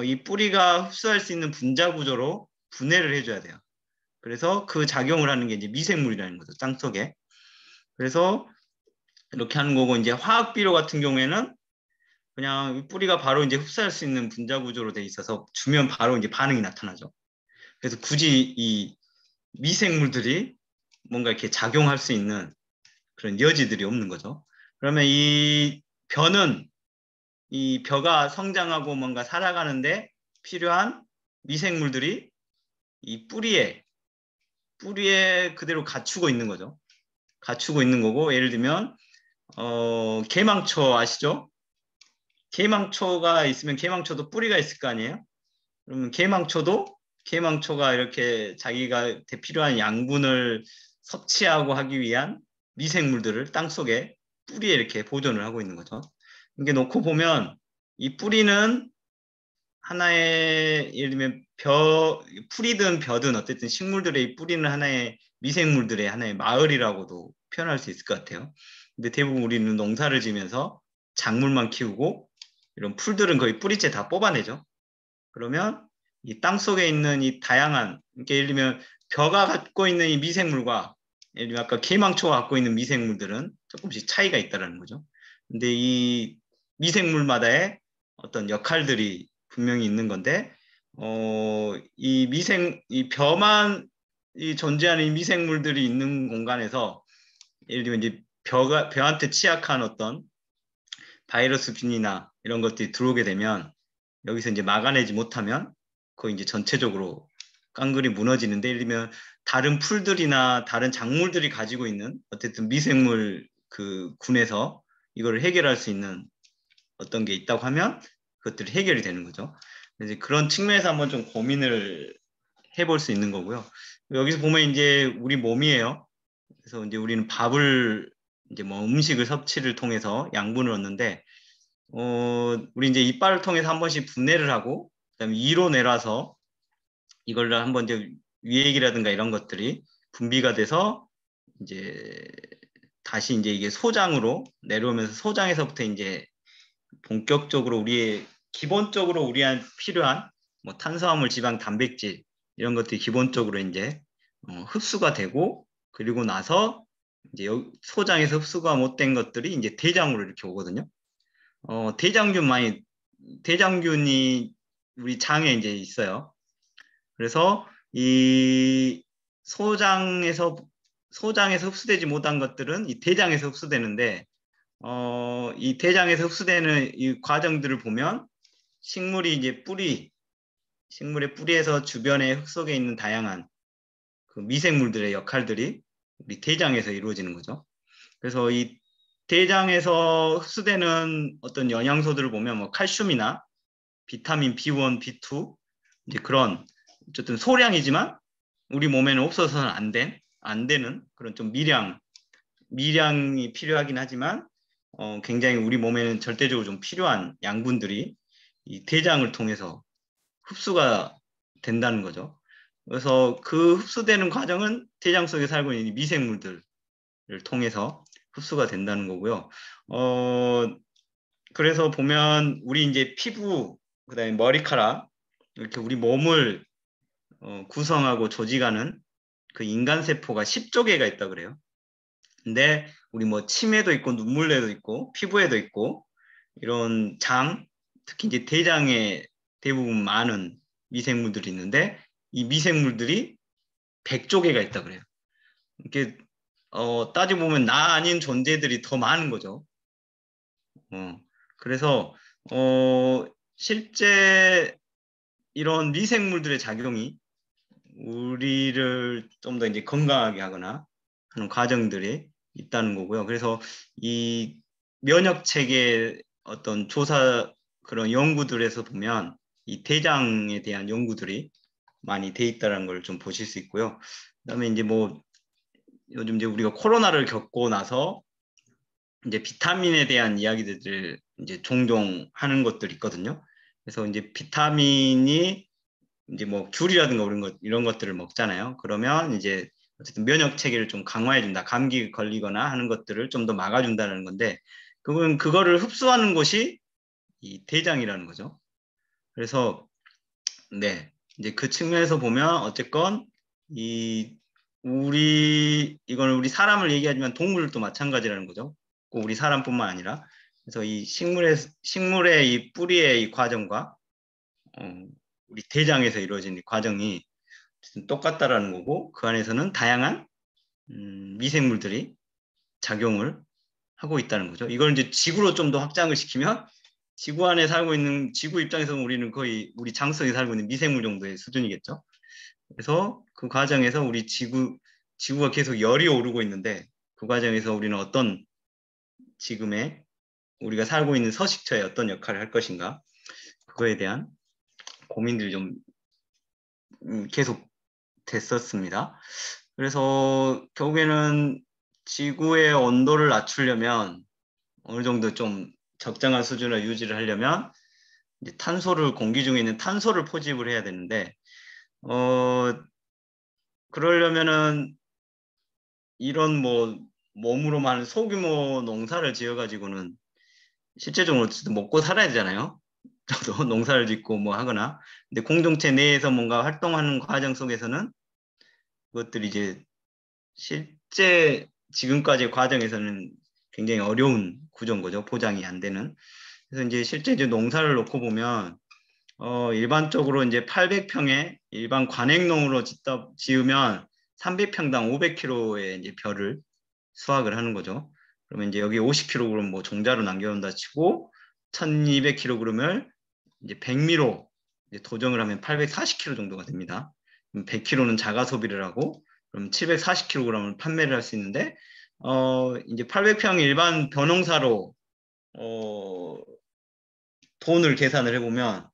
이 뿌리가 흡수할 수 있는 분자 구조로 분해를 해줘야 돼요. 그래서 그 작용을 하는 게 이제 미생물이라는 거죠, 땅 속에. 그래서 이렇게 하는 거고, 이제 화학 비료 같은 경우에는 그냥 뿌리가 바로 이제 흡수할 수 있는 분자 구조로 돼 있어서 주면 바로 이제 반응이 나타나죠. 그래서 굳이 이 미생물들이 뭔가 이렇게 작용할 수 있는 그런 여지들이 없는 거죠. 그러면 이 벼는 이 벼가 성장하고 뭔가 살아가는데 필요한 미생물들이 이 뿌리에 그대로 갖추고 있는 거죠. 갖추고 있는 거고, 예를 들면 개망초 아시죠? 개망초가 있으면 개망초도 뿌리가 있을 거 아니에요? 그러면 개망초가 이렇게 자기가 필요한 양분을 섭취하고 하기 위한 미생물들을 땅속에 뿌리에 이렇게 보존을 하고 있는 거죠. 이게 놓고 보면 이 뿌리는 하나의, 예를 들면 풀이든 벼든 어쨌든 식물들의 이 뿌리는 하나의 미생물들의 하나의 마을이라고도 표현할 수 있을 것 같아요. 근데 대부분 우리는 농사를 지면서 작물만 키우고 이런 풀들은 거의 뿌리째 다 뽑아내죠. 그러면 이 땅 속에 있는 이 다양한, 그러니까 예를 들면 벼가 갖고 있는 이 미생물과 예를 들면 아까 개망초가 갖고 있는 미생물들은 조금씩 차이가 있다는 거죠. 근데 이 미생물마다의 어떤 역할들이 분명히 있는 건데, 이 벼만 이 존재하는 이 미생물들이 있는 공간에서 예를 들면 이제 벼한테 취약한 어떤 바이러스균이나 이런 것들이 들어오게 되면 여기서 이제 막아내지 못하면 거의 이제 전체적으로 깡그리 무너지는데, 예를 들면 다른 풀들이나 다른 작물들이 가지고 있는 어쨌든 미생물 그 군에서 이거를 해결할 수 있는 어떤 게 있다고 하면 그것들이 해결이 되는 거죠. 이제 그런 측면에서 한번 좀 고민을 해볼 수 있는 거고요. 여기서 보면 이제 우리 몸이에요. 그래서 이제 우리는 밥을 이제 뭐 음식을 섭취를 통해서 양분을 얻는데, 우리 이제 이빨을 통해서 한 번씩 분해를 하고, 그다음에 이로 내려서 이걸 한번 이제 위액이라든가 이런 것들이 분비가 돼서 이제 다시 이제 이게 소장으로 내려오면서 소장에서부터 이제 본격적으로 기본적으로 우리한 필요한 뭐 탄수화물, 지방, 단백질 이런 것들이 기본적으로 이제 흡수가 되고, 그리고 나서 이제 소장에서 흡수가 못된 것들이 이제 대장으로 이렇게 오거든요. 대장균이 우리 장에 이제 있어요. 그래서 이 소장에서 흡수되지 못한 것들은 이 대장에서 흡수되는데, 이 대장에서 흡수되는 이 과정들을 보면 식물이 이제 식물의 뿌리에서 주변에 흙 속에 있는 다양한 그 미생물들의 역할들이 우리 대장에서 이루어지는 거죠. 그래서 이 대장에서 흡수되는 어떤 영양소들을 보면 뭐 칼슘이나 비타민 B1, B2 이제 그런 어쨌든 소량이지만 우리 몸에는 없어서는 안 되는 그런 좀 미량이 필요하긴 하지만 굉장히 우리 몸에는 절대적으로 좀 필요한 양분들이 이 대장을 통해서 흡수가 된다는 거죠. 그래서 그 흡수되는 과정은 대장 속에 살고 있는 미생물들을 통해서 흡수가 된다는 거고요. 그래서 보면 우리 이제 피부, 그다음에 머리카락, 이렇게 우리 몸을 구성하고 조직하는 그 인간 세포가 10조 개가 있다 그래요. 근데 우리 뭐 침에도 있고 눈물에도 있고 피부에도 있고 이런 특히 이제 대장에 대부분 많은 미생물들이 있는데 이 미생물들이 100조 개가 있다 그래요. 이렇게 따지고 보면 나 아닌 존재들이 더 많은 거죠. 그래서 실제 이런 미생물들의 작용이 우리를 좀 더 이제 건강하게 하거나 하는 과정들이 있다는 거고요. 그래서 이 면역 체계 어떤 조사 그런 연구들에서 보면 이 대장에 대한 연구들이 많이 돼 있다는 걸 좀 보실 수 있고요. 그다음에 이제 뭐 요즘 이제 우리가 코로나를 겪고 나서 이제 비타민에 대한 이야기들을 이제 종종 하는 것들이 있거든요. 그래서 이제 비타민이 이제 뭐 귤이라든가 이런 것들을 먹잖아요. 그러면 이제 어쨌든 면역 체계를 좀 강화해 준다. 감기 걸리거나 하는 것들을 좀 더 막아 준다는 건데 그거를 흡수하는 곳이 이 대장이라는 거죠. 그래서 네, 이제 그 측면에서 보면 어쨌건 이거는 우리 사람을 얘기하지만 동물도 마찬가지라는 거죠. 꼭 우리 사람뿐만 아니라. 그래서 이 식물의 이 뿌리의 이 과정과 우리 대장에서 이루어진 이 과정이 똑같다라는 거고, 그 안에서는 다양한 미생물들이 작용을 하고 있다는 거죠. 이걸 이제 지구로 좀 더 확장을 시키면 지구 안에 살고 있는, 지구 입장에서는 우리는 거의 우리 장성에 살고 있는 미생물 정도의 수준이겠죠. 그래서 그 과정에서 우리 지구가 계속 열이 오르고 있는데, 그 과정에서 우리는 어떤 지금의 우리가 살고 있는 서식처에 어떤 역할을 할 것인가, 그거에 대한 고민들이 좀 계속 됐었습니다. 그래서 결국에는 지구의 온도를 낮추려면 어느 정도 좀 적정한 수준을 유지를 하려면 이제 공기 중에 있는 탄소를 포집을 해야 되는데, 그러려면은 이런 뭐 몸으로만 소규모 농사를 지어가지고는 실제적으로 어쨌든 먹고 살아야 되잖아요. 저도 농사를 짓고 뭐 하거나. 근데 공동체 내에서 뭔가 활동하는 과정 속에서는 그것들이 이제 실제 지금까지의 과정에서는 굉장히 어려운 구조인 거죠. 보장이 안 되는. 그래서 이제 실제 이제 농사를 놓고 보면 일반적으로 이제 800평에 일반 관행농으로 지으면 300평당 500kg의 이제 벼를 수확을 하는 거죠. 그러면 이제 여기 50kg 뭐 종자로 남겨놓는다 치고 1200kg을 이제 백미로 이제 도정을 하면 840kg 정도가 됩니다. 그럼 100kg는 자가 소비를 하고 그럼 740kg을 판매를 할 수 있는데 이제 800평 일반 벼농사로 돈을 계산을 해보면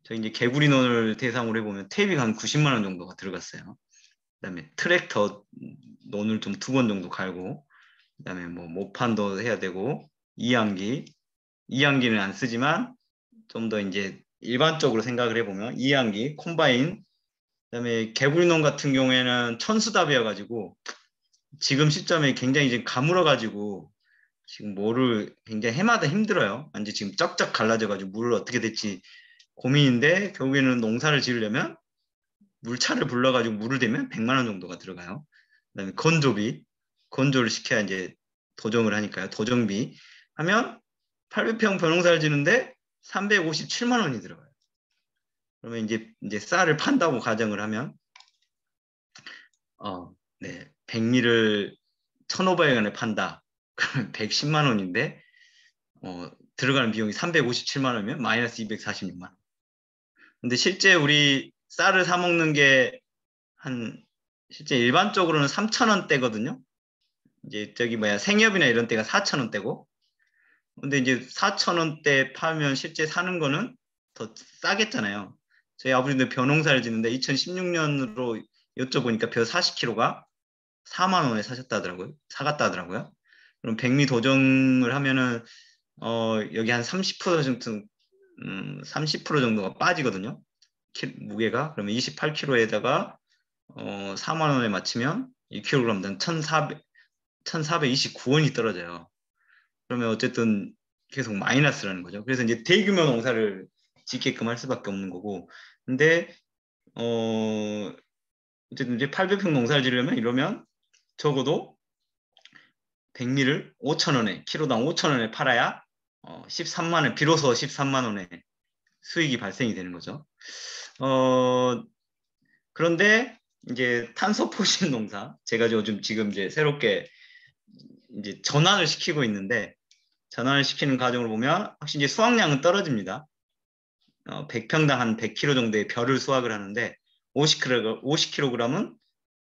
저 이제 개구리논을 대상으로 해보면 퇴비가 한 90만 원 정도가 들어갔어요. 그다음에 트랙터 논을 좀 2번 정도 갈고 그다음에 뭐 모판도 해야 되고 이항기는 안 쓰지만 좀 더 이제 일반적으로 생각을 해보면 이항기, 콤바인, 그다음에 개구리농 같은 경우에는 천수답이어가지고 지금 시점에 굉장히 지금 가물어가지고 지금 뭐를 굉장히 해마다 힘들어요. 완전 지금 쩍쩍 갈라져가지고 물을 어떻게 될지 고민인데 결국에는 농사를 지으려면 물차를 불러가지고 물을 대면 100만 원 정도가 들어가요. 그다음에 건조를 시켜야 이제 도정을 하니까요. 도정비 하면 800평 벼농사를 지는데 357만 원이 들어가요. 그러면 이제 쌀을 판다고 가정을 하면 네, 백미를 1,500원에 판다. 그러면 110만 원인데 들어가는 비용이 357만 원이면 마이너스 246만 원. 근데 실제 우리 쌀을 사 먹는 게 실제 일반적으로는 3,000원대거든요. 이제 저기 뭐야 생협이나 이런 때가 4,000원대고. 근데 이제 4,000원대 팔면 실제 사는 거는 더 싸겠잖아요. 저희 아버지도 벼농사를 짓는데 2016년으로 여쭤보니까 벼 40kg가 4만 원에 사갔다 하더라고요. 그럼 백미 도정을 하면은 여기 한 30% 정도 30% 정도가 빠지거든요. 무게가. 그러면 28kg에다가 4만 원에 맞추면 1kg당 1,429원이 떨어져요. 그러면 어쨌든 계속 마이너스라는 거죠. 그래서 이제 대규모 농사를 짓게끔 할 수밖에 없는 거고. 근데 어쨌든 이제 800평 농사를 지으려면 이러면 적어도 백미를 5,000원에 키로당 5,000원에 팔아야 13만 원 비로소 13만 원의 수익이 발생이 되는 거죠. 그런데 이제 탄소 포식 농사 제가 요즘 지금 이제 새롭게 이제 전환을 시키고 있는데 전환을 시키는 과정을 보면 확실히 이제 수확량은 떨어집니다. 100평당 한 100kg 정도의 벼를 수확을 하는데 50kg은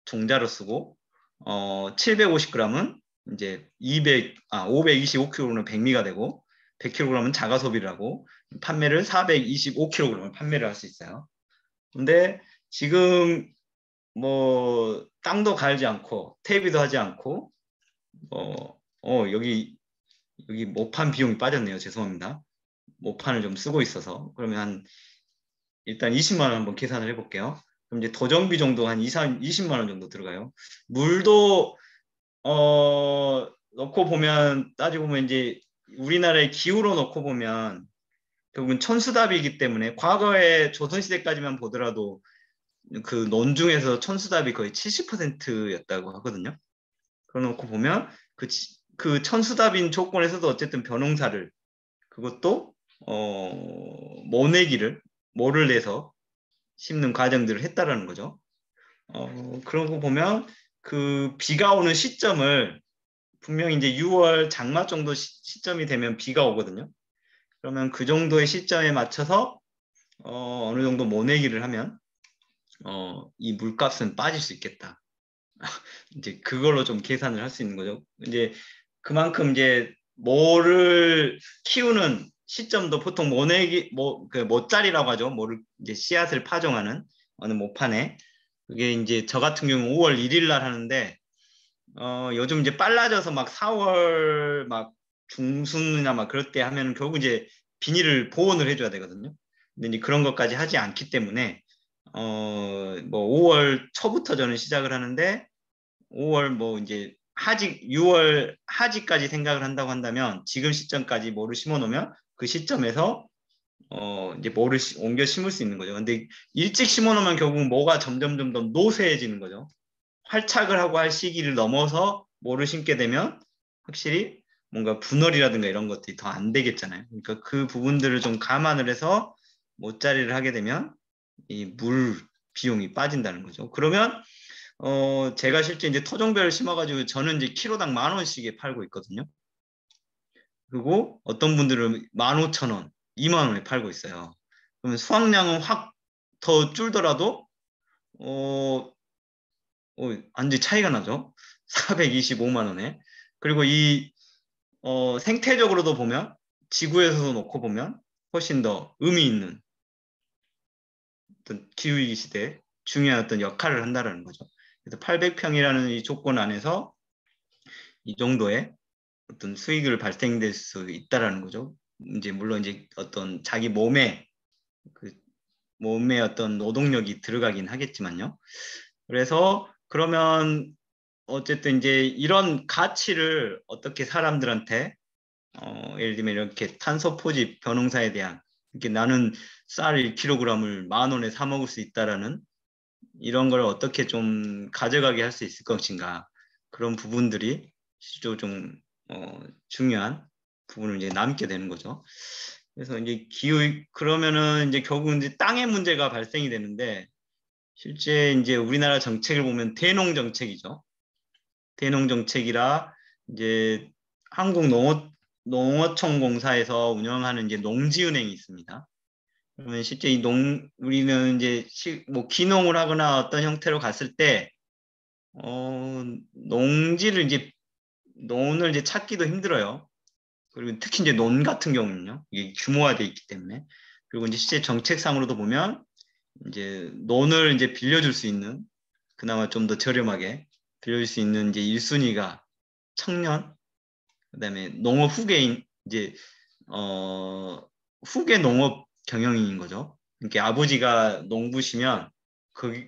종자로 쓰고 750g은 이제 525kg는 백미가 되고 100kg은 자가 소비를 하고 판매를 425kg을 판매를 할 수 있어요. 근데 지금 뭐 땅도 갈지 않고 퇴비도 하지 않고 여기 모판 비용이 빠졌네요. 죄송합니다. 모판을 좀 쓰고 있어서 그러면 일단 20만 원 한번 계산을 해볼게요. 그럼 이제 도정비 정도 한 20만 원 정도 들어가요. 물도 넣고 보면 따지고 보면 이제 우리나라의 기후로 넣고 보면 결국은 천수답이기 때문에 과거에 조선시대까지만 보더라도 그 논중에서 천수답이 거의 70%였다고 하거든요. 그러놓고 보면 그 천수답인 조건에서도 어쨌든 변홍사를 그것도 모내기를 모를 내서 심는 과정들을 했다라는 거죠. 그러고 보면 그 비가 오는 시점을 분명히 이제 6월 장마 정도 시점이 되면 비가 오거든요. 그러면 그 정도의 시점에 맞춰서 어느 정도 모내기를 하면 이 물값은 빠질 수 있겠다. 이제 그걸로 좀 계산을 할 수 있는 거죠. 이제 그만큼 이제 모를 키우는 시점도 보통 모내기 그 모짜리라고 하죠. 모를 이제 씨앗을 파종하는 어느 모판에 그게 이제 저 같은 경우 5월 1일 날 하는데 요즘 이제 빨라져서 막 4월 막 중순이나 막 그럴 때 하면 결국 이제 비닐을 보온을 해줘야 되거든요. 근데 이제 그런 것까지 하지 않기 때문에 뭐 5월 초부터 저는 시작을 하는데 5월 뭐 이제 하지 6월 하지까지 생각을 한다고 한다면 지금 시점까지 뭐를 심어 놓으면 그 시점에서 이제 뭐를 옮겨 심을 수 있는 거죠. 근데 일찍 심어 놓으면 결국 뭐가 점점 더 노쇠해지는 거죠. 활착을 하고 할 시기를 넘어서 뭐를 심게 되면 확실히 뭔가 분월이라든가 이런 것들이 더 안 되겠잖아요. 그러니까 그 부분들을 좀 감안을 해서 모짜리를 하게 되면 이 물 비용이 빠진다는 거죠. 그러면 제가 실제 이제 토종별을 심어가지고 저는 이제 키로당 10,000원씩에 팔고 있거든요. 그리고 어떤 분들은 15,000원, 20,000원에 팔고 있어요. 그러면 수확량은 확 더 줄더라도 완전 차이가 나죠. 425만 원에. 그리고 이 생태적으로도 보면 지구에서도 놓고 보면 훨씬 더 의미 있는 어떤 기후위기 시대에 중요한 어떤 역할을 한다는 거죠. 그래서 800평이라는 이 조건 안에서 이 정도의 어떤 수익을 발생될 수 있다라는 거죠. 이제 물론 이제 어떤 자기 그 몸에 어떤 노동력이 들어가긴 하겠지만요. 그래서 그러면 어쨌든 이제 이런 가치를 어떻게 사람들한테 예를 들면 이렇게 탄소 포집 변홍사에 대한 이렇게 나는 쌀 1kg을 10,000원에 사 먹을 수 있다라는 이런 걸 어떻게 좀 가져가게 할 수 있을 것인가 그런 부분들이 실제로 좀 중요한 부분을 이제 남게 되는 거죠. 그래서 이제 기후 그러면은 이제 결국은 이제 땅의 문제가 발생이 되는데 실제 이제 우리나라 정책을 보면 대농 정책이죠. 대농 정책이라 이제 한국농어촌공사에서 운영하는 이제 농지은행이 있습니다. 그러면 실제 우리는 이제 뭐 기농을 하거나 어떤 형태로 갔을 때 농지를 이제 논을 이제 찾기도 힘들어요. 그리고 특히 이제 논 같은 경우는요. 이게 규모화돼 있기 때문에. 그리고 이제 실제 정책상으로도 보면 이제 논을 이제 빌려줄 수 있는 그나마 좀 더 저렴하게 빌려줄 수 있는 이제 1순위가 청년, 그다음에 농업 후계인 이제 후계 농업 경영인인 거죠. 이렇게 아버지가 농부시면 그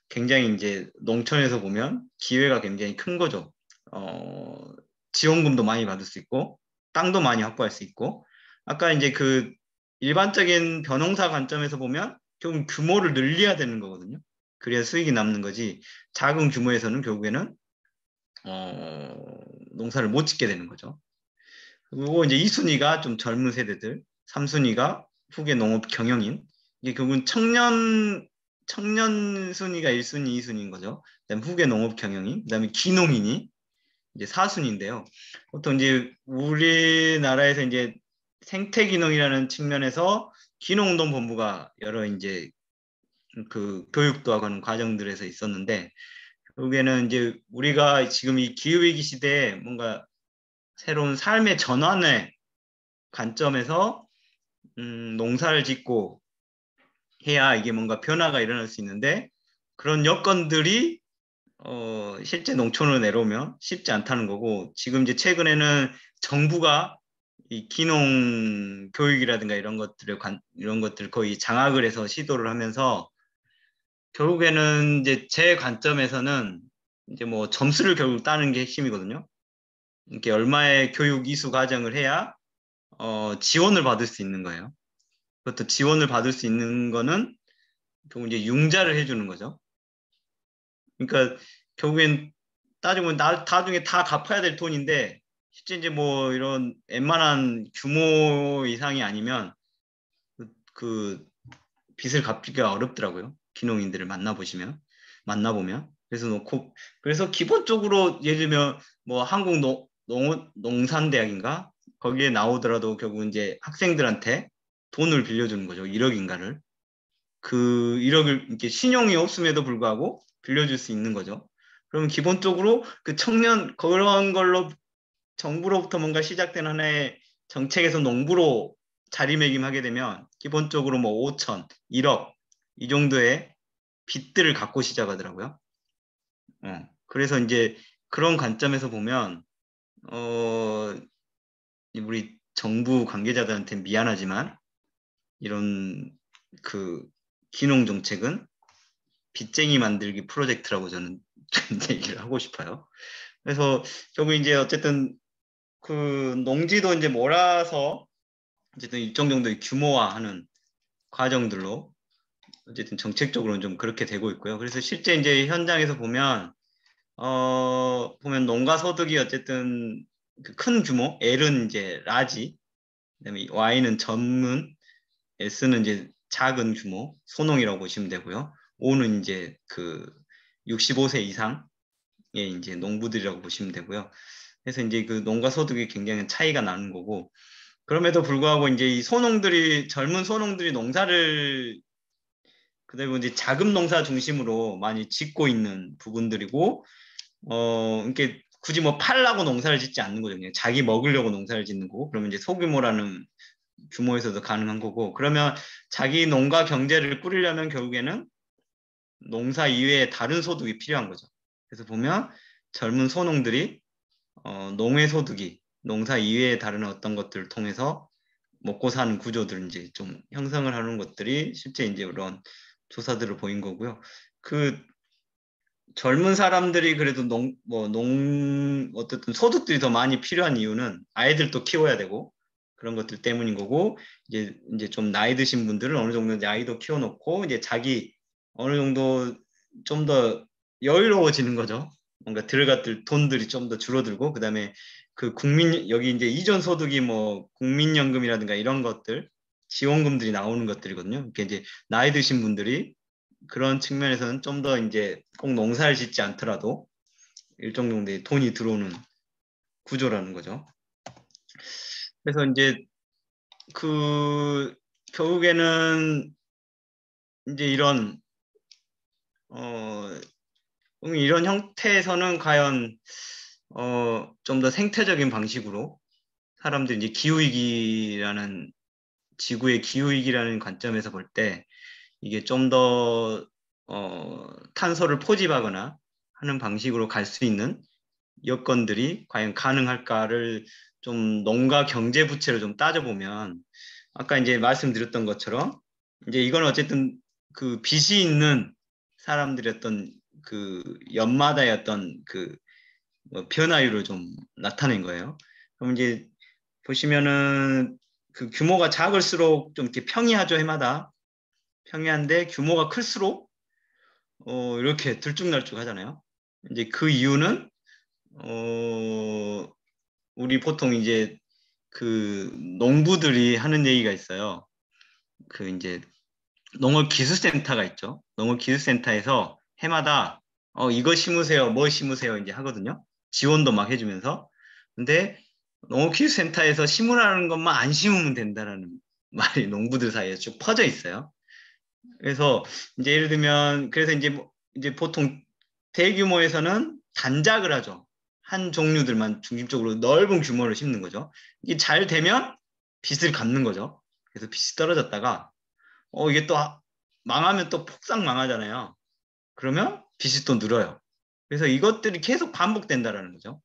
굉장히 이제 농촌에서 보면 기회가 굉장히 큰 거죠. 지원금도 많이 받을 수 있고 땅도 많이 확보할 수 있고 아까 이제 그 일반적인 벼농사 관점에서 보면 좀 규모를 늘려야 되는 거거든요. 그래야 수익이 남는 거지. 작은 규모에서는 결국에는 농사를 못 짓게 되는 거죠. 그리고 이제 2순위가 좀 젊은 세대들, 3순위가 후계 농업 경영인. 이게 결국은 청년 순위가 1순위, 2순위인 거죠. 그다음 후계 농업 경영인, 그다음에 기농인이 이제 4순위인데요. 보통 이제 우리나라에서 이제 생태기농이라는 측면에서 기농운동본부가 여러 이제 그 교육도 하고 하는 과정들에서 있었는데 결국에는 이제 우리가 지금 이 기후위기 시대에 뭔가 새로운 삶의 전환의 관점에서 농사를 짓고 해야 이게 뭔가 변화가 일어날 수 있는데 그런 여건들이 실제 농촌으로 내려오면 쉽지 않다는 거고 지금 이제 최근에는 정부가 이 기농 교육이라든가 이런 것들 거의 장악을 해서 시도를 하면서 결국에는 이제 제 관점에서는 이제 뭐 점수를 결국 따는 게 핵심이거든요. 이렇게 얼마의 교육 이수 과정을 해야 지원을 받을 수 있는 거예요. 그것도 지원을 받을 수 있는 거는 결국 이제 융자를 해주는 거죠. 그러니까 결국엔 따지면 나중에 다 갚아야 될 돈인데 실제 이제 뭐 이런 웬만한 규모 이상이 아니면 그 빚을 갚기가 어렵더라고요. 귀농인들을 만나보면. 그래서 놓고, 그래서 기본적으로 예를 들면 뭐 한국 농산대학인가? 거기에 나오더라도 결국 이제 학생들한테 돈을 빌려주는 거죠. 1억인가를. 그 1억을 이렇게 신용이 없음에도 불구하고 빌려줄 수 있는 거죠. 그러면 기본적으로 그 청년 그런 걸로 정부로부터 뭔가 시작된 하나의 정책에서 농부로 자리매김하게 되면 기본적으로 뭐 5천, 1억 이 정도의 빚들을 갖고 시작하더라고요. 그래서 이제 그런 관점에서 보면 어, 우리 정부 관계자들한테 미안하지만 이런 그 기농 정책은 빚쟁이 만들기 프로젝트라고 저는 얘기를 하고 싶어요. 그래서 결국 이제 어쨌든 그 농지도 이제 몰아서 어쨌든 일정 정도의 규모화하는 과정들로 어쨌든 정책적으로는 좀 그렇게 되고 있고요. 그래서 실제 이제 현장에서 보면 농가 소득이 어쨌든 그큰 규모, L은 이제 라지, 그다음에 Y는 전문, S는 이제 작은 규모, 소농이라고 보시면 되고요. O는 이제 그 65세 이상의 이제 농부들이라고 보시면 되고요. 그래서 이제 그 농가 소득이 굉장히 차이가 나는 거고, 그럼에도 불구하고 이제 이 젊은 소농들이 농사를 그대로 이제 자금 농사 중심으로 많이 짓고 있는 부분들이고, 이렇게 굳이 뭐 팔라고 농사를 짓지 않는 거죠. 그냥 자기 먹으려고 농사를 짓는 거고, 그러면 이제 소규모라는 규모에서도 가능한 거고, 그러면 자기 농가 경제를 꾸리려면 결국에는 농사 이외에 다른 소득이 필요한 거죠. 그래서 보면 젊은 소농들이 농해 소득이 농사 이외에 다른 어떤 것들을 통해서 먹고 사는 구조들을 이제 좀 형성을 하는 것들이 실제 이제 이런 조사들을 보인 거고요. 그 젊은 사람들이 그래도 어쨌든 소득들이 더 많이 필요한 이유는 아이들도 키워야 되고 그런 것들 때문인 거고, 이제 좀 나이 드신 분들은 어느 정도 이제 아이도 키워놓고 이제 자기 어느 정도 좀 더 여유로워지는 거죠. 뭔가 들어갔을 돈들이 좀 더 줄어들고, 그다음에 그 여기 이제 이전 소득이 뭐 국민연금이라든가 이런 것들, 지원금들이 나오는 것들이거든요. 이게 이제 나이 드신 분들이 그런 측면에서는 좀 더 이제 꼭 농사를 짓지 않더라도 일정 정도의 돈이 들어오는 구조라는 거죠. 그래서 이제 그 결국에는 이제 어 이런 형태에서는 과연 좀 더 생태적인 방식으로 사람들이 이제 지구의 기후위기라는 관점에서 볼 때 이게 좀 더 탄소를 포집하거나 하는 방식으로 갈 수 있는 여건들이 과연 가능할까를 좀 농가 경제 부채를 좀 따져보면, 아까 이제 말씀드렸던 것처럼 이제 이건 어쨌든 그 빚이 있는 사람들의 어떤 그 연마다의 어떤 그뭐 변화율을 좀 나타낸 거예요. 그럼 이제 보시면은 그 규모가 작을수록 좀 이렇게 평이하죠, 해마다. 평이한데 규모가 클수록 이렇게 들쭉날쭉 하잖아요. 이제 그 이유는 우리 보통 이제 그 농부들이 하는 얘기가 있어요. 그 이제 농업기술센터가 있죠. 농업기술센터에서 해마다 이거 심으세요, 뭐 심으세요 이제 하거든요. 지원도 막 해주면서. 근데 농업기술센터에서 심으라는 것만 안 심으면 된다라는 말이 농부들 사이에 쭉 퍼져 있어요. 그래서 이제 예를 들면 그래서 이제 보통 대규모에서는 단작을 하죠. 한 종류들만 중심적으로 넓은 규모를 심는 거죠. 이게 잘 되면 빚을 갚는 거죠. 그래서 빚이 떨어졌다가 이게 또 망하면 또 폭삭 망하잖아요. 그러면 빚이 또 늘어요. 그래서 이것들이 계속 반복된다라는 거죠.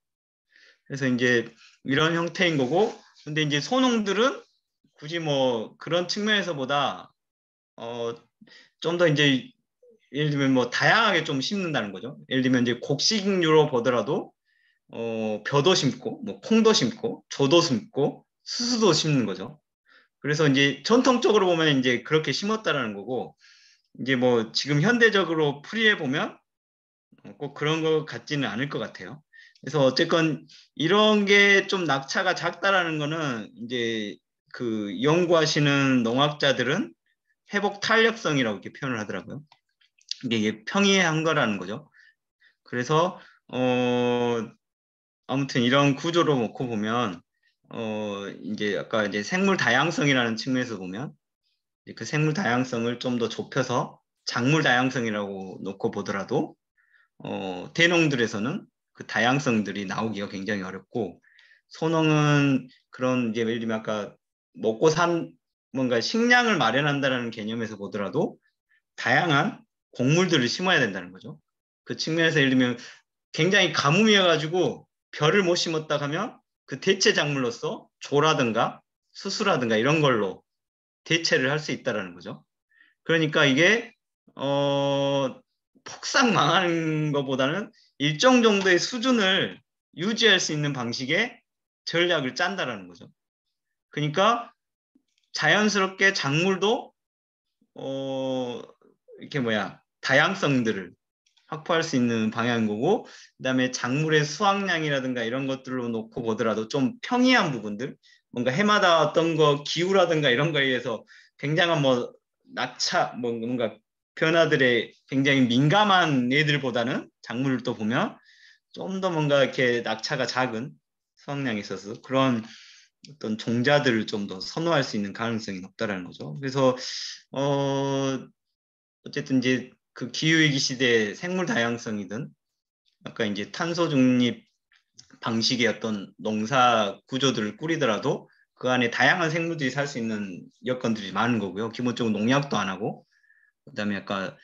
그래서 이제 이런 형태인 거고, 근데 이제 소농들은 굳이 뭐 그런 측면에서보다 좀 더 이제 예를 들면 뭐 다양하게 좀 심는다는 거죠. 예를 들면 이제 곡식류로 보더라도 벼도 심고 뭐 콩도 심고 조도 심고 수수도 심는 거죠. 그래서 이제 전통적으로 보면 이제 그렇게 심었다라는 거고, 이제 뭐 지금 현대적으로 풀이해 보면 꼭 그런 것 같지는 않을 것 같아요. 그래서 어쨌건 이런 게 좀 낙차가 작다라는 거는 이제 그 연구하시는 농학자들은 회복 탄력성이라고 이렇게 표현을 하더라고요. 이게 평이한 거라는 거죠. 그래서 아무튼 이런 구조로 놓고 보면 이제 아까 이제 생물 다양성이라는 측면에서 보면 그 생물 다양성을 좀 더 좁혀서 작물 다양성이라고 놓고 보더라도 대농들에서는 그 다양성들이 나오기가 굉장히 어렵고, 소농은 그런 이제 예를 들면 아까 먹고 산 뭔가 식량을 마련한다는 개념에서 보더라도 다양한 곡물들을 심어야 된다는 거죠. 그 측면에서 예를 들면 굉장히 가뭄이어가지고 벼를 못 심었다 하면 그 대체 작물로서 조라든가 수수라든가 이런 걸로 대체를 할 수 있다라는 거죠. 그러니까 이게 폭삭 망하는 것보다는 일정 정도의 수준을 유지할 수 있는 방식의 전략을 짠다라는 거죠. 그러니까 자연스럽게 작물도 이렇게 다양성들을 확보할 수 있는 방향인 거고, 그다음에 작물의 수확량이라든가 이런 것들로 놓고 보더라도 좀 평이한 부분들, 뭔가 해마다 어떤 거 기후라든가 이런 거에 의해서 굉장한 뭐 낙차, 뭔가 변화들에 굉장히 민감한 애들보다는 작물을 또 보면 좀 더 뭔가 이렇게 낙차가 작은 수확량이 있어서 그런 어떤 종자들을 좀 더 선호할 수 있는 가능성이 높다라는 거죠. 그래서 어쨌든 이제 그 기후위기 시대의 생물 다양성이든 아까 이제 탄소 중립 방식의 어떤 농사 구조들을 꾸리더라도 그 안에 다양한 생물들이 살 수 있는 여건들이 많은 거고요. 기본적으로 농약도 안 하고, 그다음에 아까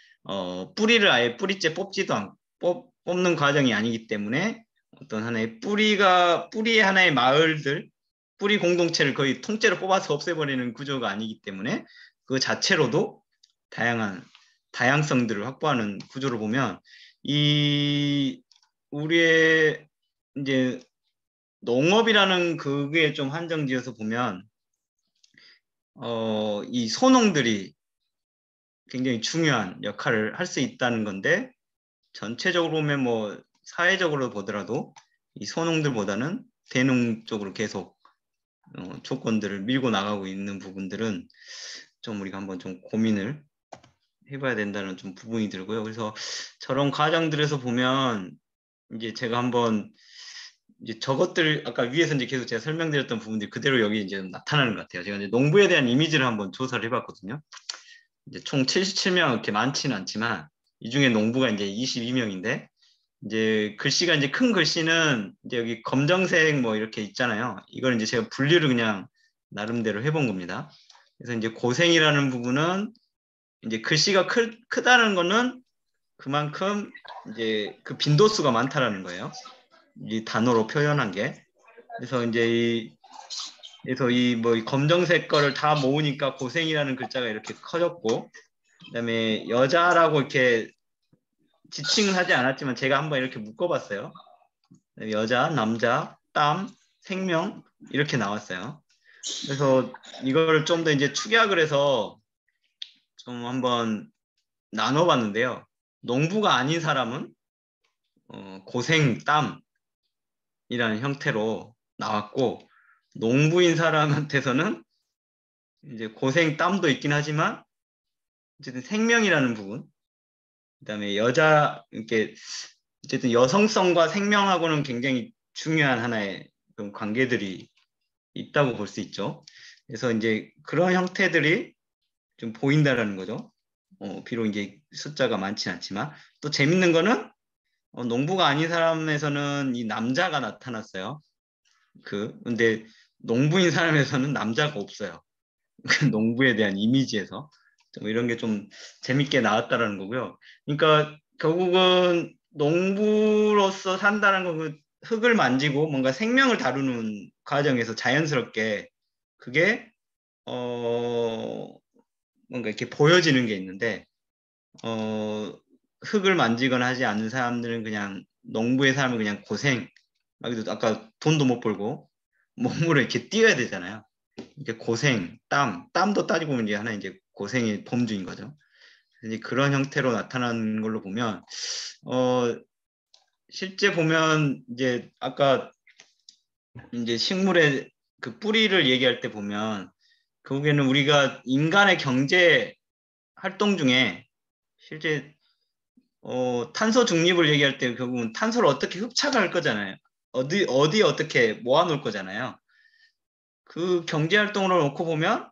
뿌리를 아예 뿌리째 뽑지도 않고 뽑는 과정이 아니기 때문에 어떤 하나의 뿌리의 하나의 마을들, 뿌리 공동체를 거의 통째로 뽑아서 없애버리는 구조가 아니기 때문에 그 자체로도 다양한 다양성들을 확보하는 구조로 보면 이 우리의 이제 농업이라는 그게 좀 한정지어서 보면 이 소농들이 굉장히 중요한 역할을 할 수 있다는 건데, 전체적으로 보면 뭐 사회적으로 보더라도 이 소농들보다는 대농 쪽으로 계속 조건들을 밀고 나가고 있는 부분들은 좀 우리가 한번 좀 고민을 해봐야 된다는 좀 부분이 들고요. 그래서 저런 과정들에서 보면 이제 제가 한번 이제 저것들 아까 위에서 이제 계속 제가 설명드렸던 부분들이 그대로 여기 이제 나타나는 것 같아요. 제가 이제 농부에 대한 이미지를 한번 조사를 해봤거든요. 이제 총 77명 이렇게 많지는 않지만 이 중에 농부가 이제 22명인데, 이제 글씨가 이제 큰 글씨는 이제 여기 검정색 뭐 이렇게 있잖아요. 이걸 이제 제가 분류를 그냥 나름대로 해본 겁니다. 그래서 이제 고생이라는 부분은 이제 글씨가 크다는 거는 그만큼 이제 그 빈도수가 많다라는 거예요. 이 단어로 표현한 게. 그래서 이제 그래서 이 뭐 검정색 거를 다 모으니까 고생이라는 글자가 이렇게 커졌고, 그다음에 여자라고 이렇게 지칭은 하지 않았지만 제가 한번 이렇게 묶어봤어요. 여자, 남자, 땀, 생명 이렇게 나왔어요. 그래서 이걸 좀 더 이제 축약을 해서 좀 한번 나눠봤는데요. 농부가 아닌 사람은 고생, 땀이라는 형태로 나왔고, 농부인 사람한테서는 이제 고생, 땀도 있긴 하지만 어쨌든 생명이라는 부분, 그다음에 여자 이렇게 어쨌든 여성성과 생명하고는 굉장히 중요한 하나의 그런 관계들이 있다고 볼 수 있죠. 그래서 이제 그런 형태들이 좀 보인다라는 거죠. 비록 이제 숫자가 많진 않지만, 또 재밌는 거는 농부가 아닌 사람에서는 이 남자가 나타났어요. 근데 농부인 사람에서는 남자가 없어요. 그 농부에 대한 이미지에서 좀 이런 게 좀 재밌게 나왔다라는 거고요. 그러니까 결국은 농부로서 산다는 건 그 흙을 만지고 뭔가 생명을 다루는 과정에서 자연스럽게 그게 뭔가 이렇게 보여지는 게 있는데, 흙을 만지거나 하지 않는 사람들은 그냥 농부의 삶은 그냥 고생. 아까 돈도 못 벌고 몸으로 이렇게 뛰어야 되잖아요. 이제 고생, 땀도 따지고 보면 이제 하나 이제 고생의 범주인 거죠. 이제 그런 형태로 나타나는 걸로 보면 실제 보면 이제 아까 이제 식물의 그 뿌리를 얘기할 때 보면 결국에는 우리가 인간의 경제 활동 중에 실제 탄소 중립을 얘기할 때 결국은 탄소를 어떻게 흡착할 거잖아요. 어디 어떻게 모아놓을 거잖아요. 그 경제 활동으로 놓고 보면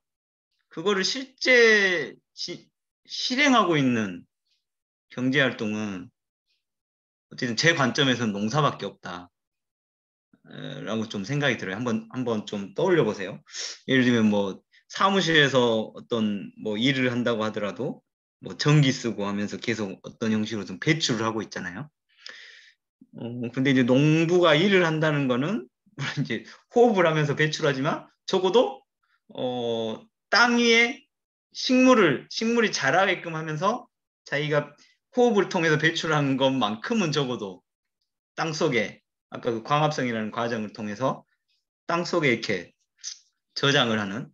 그거를 실제 실행하고 있는 경제 활동은 어쨌든 제 관점에서는 농사밖에 없다. 라고 좀 생각이 들어요. 한번 좀 떠올려 보세요. 예를 들면 뭐 사무실에서 어떤 뭐 일을 한다고 하더라도 뭐 전기 쓰고 하면서 계속 어떤 형식으로 좀 배출을 하고 있잖아요. 근데 이제 농부가 일을 한다는 거는 물론 이제 호흡을 하면서 배출하지만 적어도 땅 위에 식물이 자라게끔 하면서 자기가 호흡을 통해서 배출한 것만큼은 적어도 땅 속에 아까 그 광합성이라는 과정을 통해서 땅 속에 이렇게 저장을 하는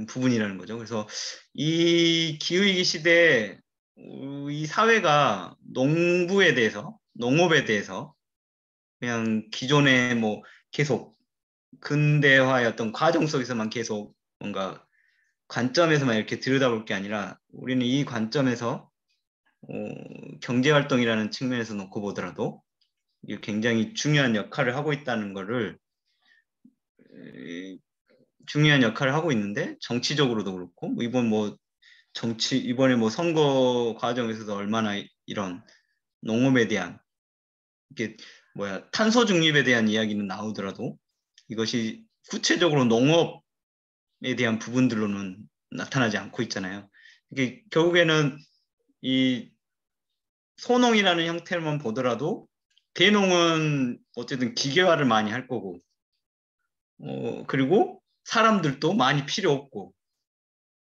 부분이라는 거죠. 그래서 이 기후위기 시대에 이 사회가 농업에 대해서 그냥 기존에 뭐 계속 근대화의 어떤 과정 속에서만 계속 뭔가 관점에서만 이렇게 들여다볼 게 아니라 우리는 이 관점에서 경제활동이라는 측면에서 놓고 보더라도 이게 굉장히 중요한 역할을 하고 있다는 거를 중요한 역할을 하고 있는데 정치적으로도 그렇고 이번에 뭐 선거 과정에서도 얼마나 이런 농업에 대한 이게 탄소 중립에 대한 이야기는 나오더라도 이것이 구체적으로 농업에 대한 부분들로는 나타나지 않고 있잖아요. 이게 결국에는 이 소농이라는 형태만 보더라도 대농은 어쨌든 기계화를 많이 할 거고 그리고 사람들도 많이 필요 없고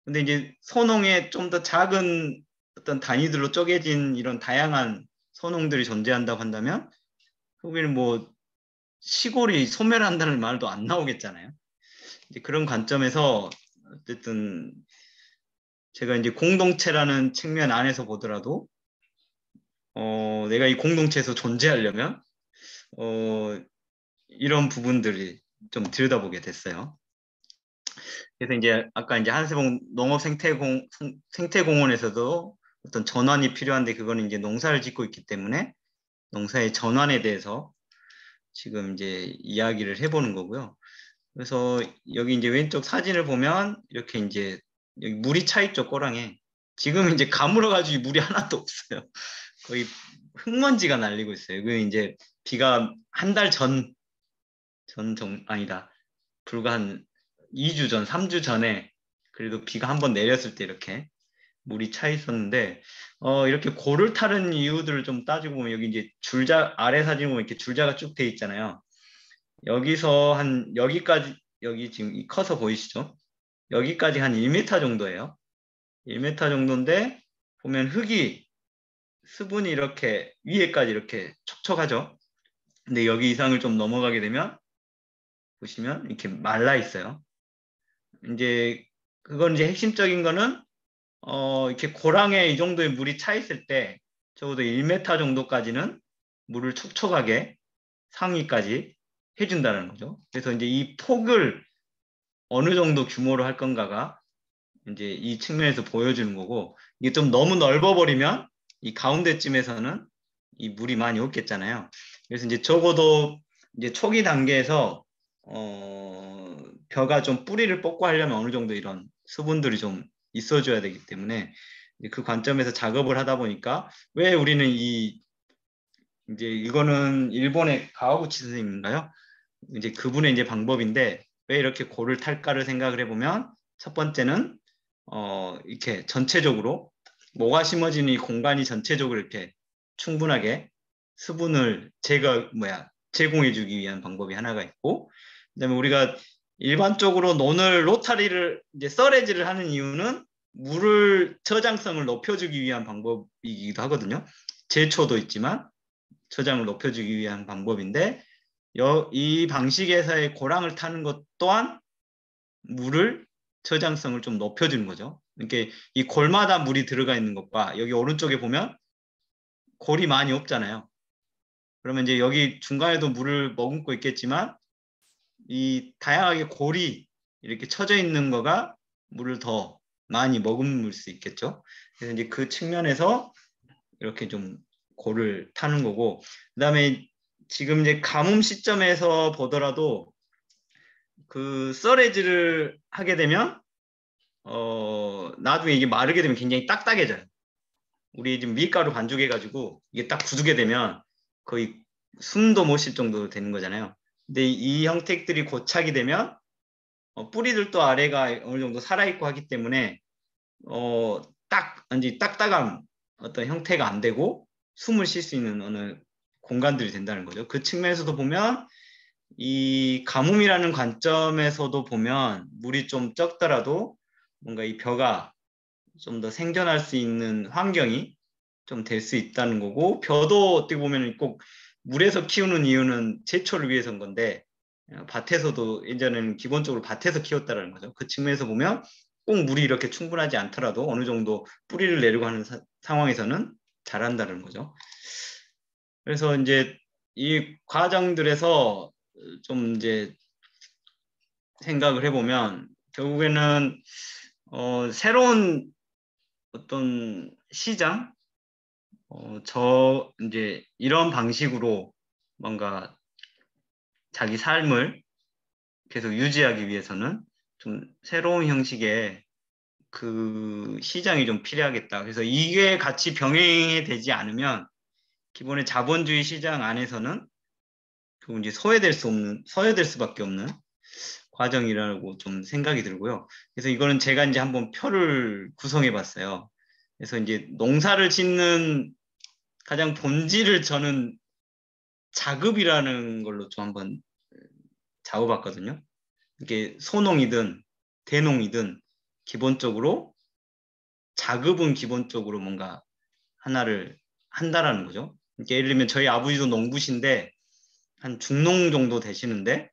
근데 이제 소농의 좀 더 작은 어떤 단위들로 쪼개진 이런 다양한 소농들이 존재한다고 한다면 결국에는 뭐 시골이 소멸한다는 말도 안 나오겠잖아요. 이제 그런 관점에서 어쨌든 제가 이제 공동체라는 측면 안에서 보더라도 내가 이 공동체에서 존재하려면 어, 이런 부분들이 좀 들여다보게 됐어요. 그래서 이제 아까 이제 한세봉 생태공원에서도 어떤 전환이 필요한데 그거는 이제 농사를 짓고 있기 때문에 농사의 전환에 대해서 지금 이제 이야기를 해보는 거고요. 그래서 여기 이제 왼쪽 사진을 보면 이렇게 이제 여기 물이 차 있죠, 꼬랑에. 지금 이제 가물어가지고 물이 하나도 없어요. 거의 흙먼지가 날리고 있어요. 그 이제 비가 한 달 아니다. 불과 한 2주 전, 3주 전에 그래도 비가 한 번 내렸을 때 이렇게 물이 차 있었는데 이렇게 고를 타는 이유들을 좀 따지고 보면 여기 이제 아래 사진 보면 이렇게 줄자가 쭉 돼 있잖아요. 여기서 여기까지 여기 지금 이 커서 보이시죠? 여기까지 한 1m 정도예요. 1m 정도인데 보면 수분이 이렇게 위에까지 이렇게 촉촉하죠. 근데 여기 이상을 좀 넘어가게 되면 보시면 이렇게 말라 있어요. 이제 그건 이제 핵심적인 거는 이렇게 고랑에 이 정도의 물이 차 있을 때 적어도 1m 정도까지는 물을 촉촉하게 상위까지 해준다는 거죠. 그래서 이제 이 폭을 어느 정도 규모로 할 건가가 이제 이 측면에서 보여주는 거고 이게 좀 너무 넓어버리면 이 가운데쯤에서는 이 물이 많이 없겠잖아요. 그래서 이제 적어도 이제 초기 단계에서 벼가 좀 뿌리를 뽑고 하려면 어느 정도 이런 수분들이 좀 있어줘야 되기 때문에 그 관점에서 작업을 하다 보니까 왜 우리는 이제 이거는 일본의 가와구치 선생님인가요? 이제 그분의 이제 방법인데 왜 이렇게 고를 탈까를 생각을 해보면 첫 번째는 이렇게 전체적으로 뭐가 심어지는 이 공간이 전체적으로 이렇게 충분하게 수분을 제공해주기 위한 방법이 하나가 있고 그다음에 우리가 일반적으로 논을 로타리를 이제 썰해지를 하는 이유는 물을 저장성을 높여주기 위한 방법이기도 하거든요. 제초도 있지만 저장을 높여주기 위한 방법인데 이 방식에서의 고랑을 타는 것 또한 물을 저장성을 좀 높여주는 거죠. 이렇게 이 골마다 물이 들어가 있는 것과 여기 오른쪽에 보면 골이 많이 없잖아요. 그러면 이제 여기 중간에도 물을 머금고 있겠지만 이 다양하게 골이 이렇게 쳐져 있는 거가 물을 더 많이 머금을 수 있겠죠. 그래서 이제 그 측면에서 이렇게 좀 골을 타는 거고, 그다음에 지금 이제 가뭄 시점에서 보더라도 그 썰레질을 하게 되면 나중에 이게 마르게 되면 굉장히 딱딱해져요. 우리 지금 밀가루 반죽해가지고 이게 딱 굳게 되면 거의 숨도 못 쉴 정도 되는 거잖아요. 근데 이 형택들이 고착이 되면 뿌리들도 아래가 어느 정도 살아있고 하기 때문에 완전히 딱딱한 어떤 형태가 안 되고 숨을 쉴 수 있는 어느 공간들이 된다는 거죠. 그 측면에서도 보면 이 가뭄이라는 관점에서도 보면 물이 좀 적더라도 뭔가 이 벼가 좀 더 생존할 수 있는 환경이 좀 될 수 있다는 거고, 벼도 어떻게 보면 꼭 물에서 키우는 이유는 제초를 위해서인 건데 밭에서도 예전에는 기본적으로 밭에서 키웠다는 거죠. 그 측면에서 보면 꼭 물이 이렇게 충분하지 않더라도 어느 정도 뿌리를 내려고 하는 상황에서는 잘한다는 거죠. 그래서 이제 이 과정들에서 좀 이제 생각을 해보면 결국에는 새로운 어떤 시장, 이제 이런 방식으로 뭔가 자기 삶을 계속 유지하기 위해서는 좀 새로운 형식의 그 시장이 좀 필요하겠다. 그래서 이게 같이 병행이 되지 않으면 기본의 자본주의 시장 안에서는 결국 이제 소외될 수밖에 없는 과정이라고 좀 생각이 들고요. 그래서 이거는 제가 이제 한번 표를 구성해 봤어요. 그래서 이제 농사를 짓는 가장 본질을 저는 자급이라는 걸로 좀 한번 잡아봤거든요. 이게 소농이든 대농이든 기본적으로 자급은 기본적으로 뭔가 하나를 한다라는 거죠. 그러니까 예를 들면 저희 아버지도 농부신데 한 중농 정도 되시는데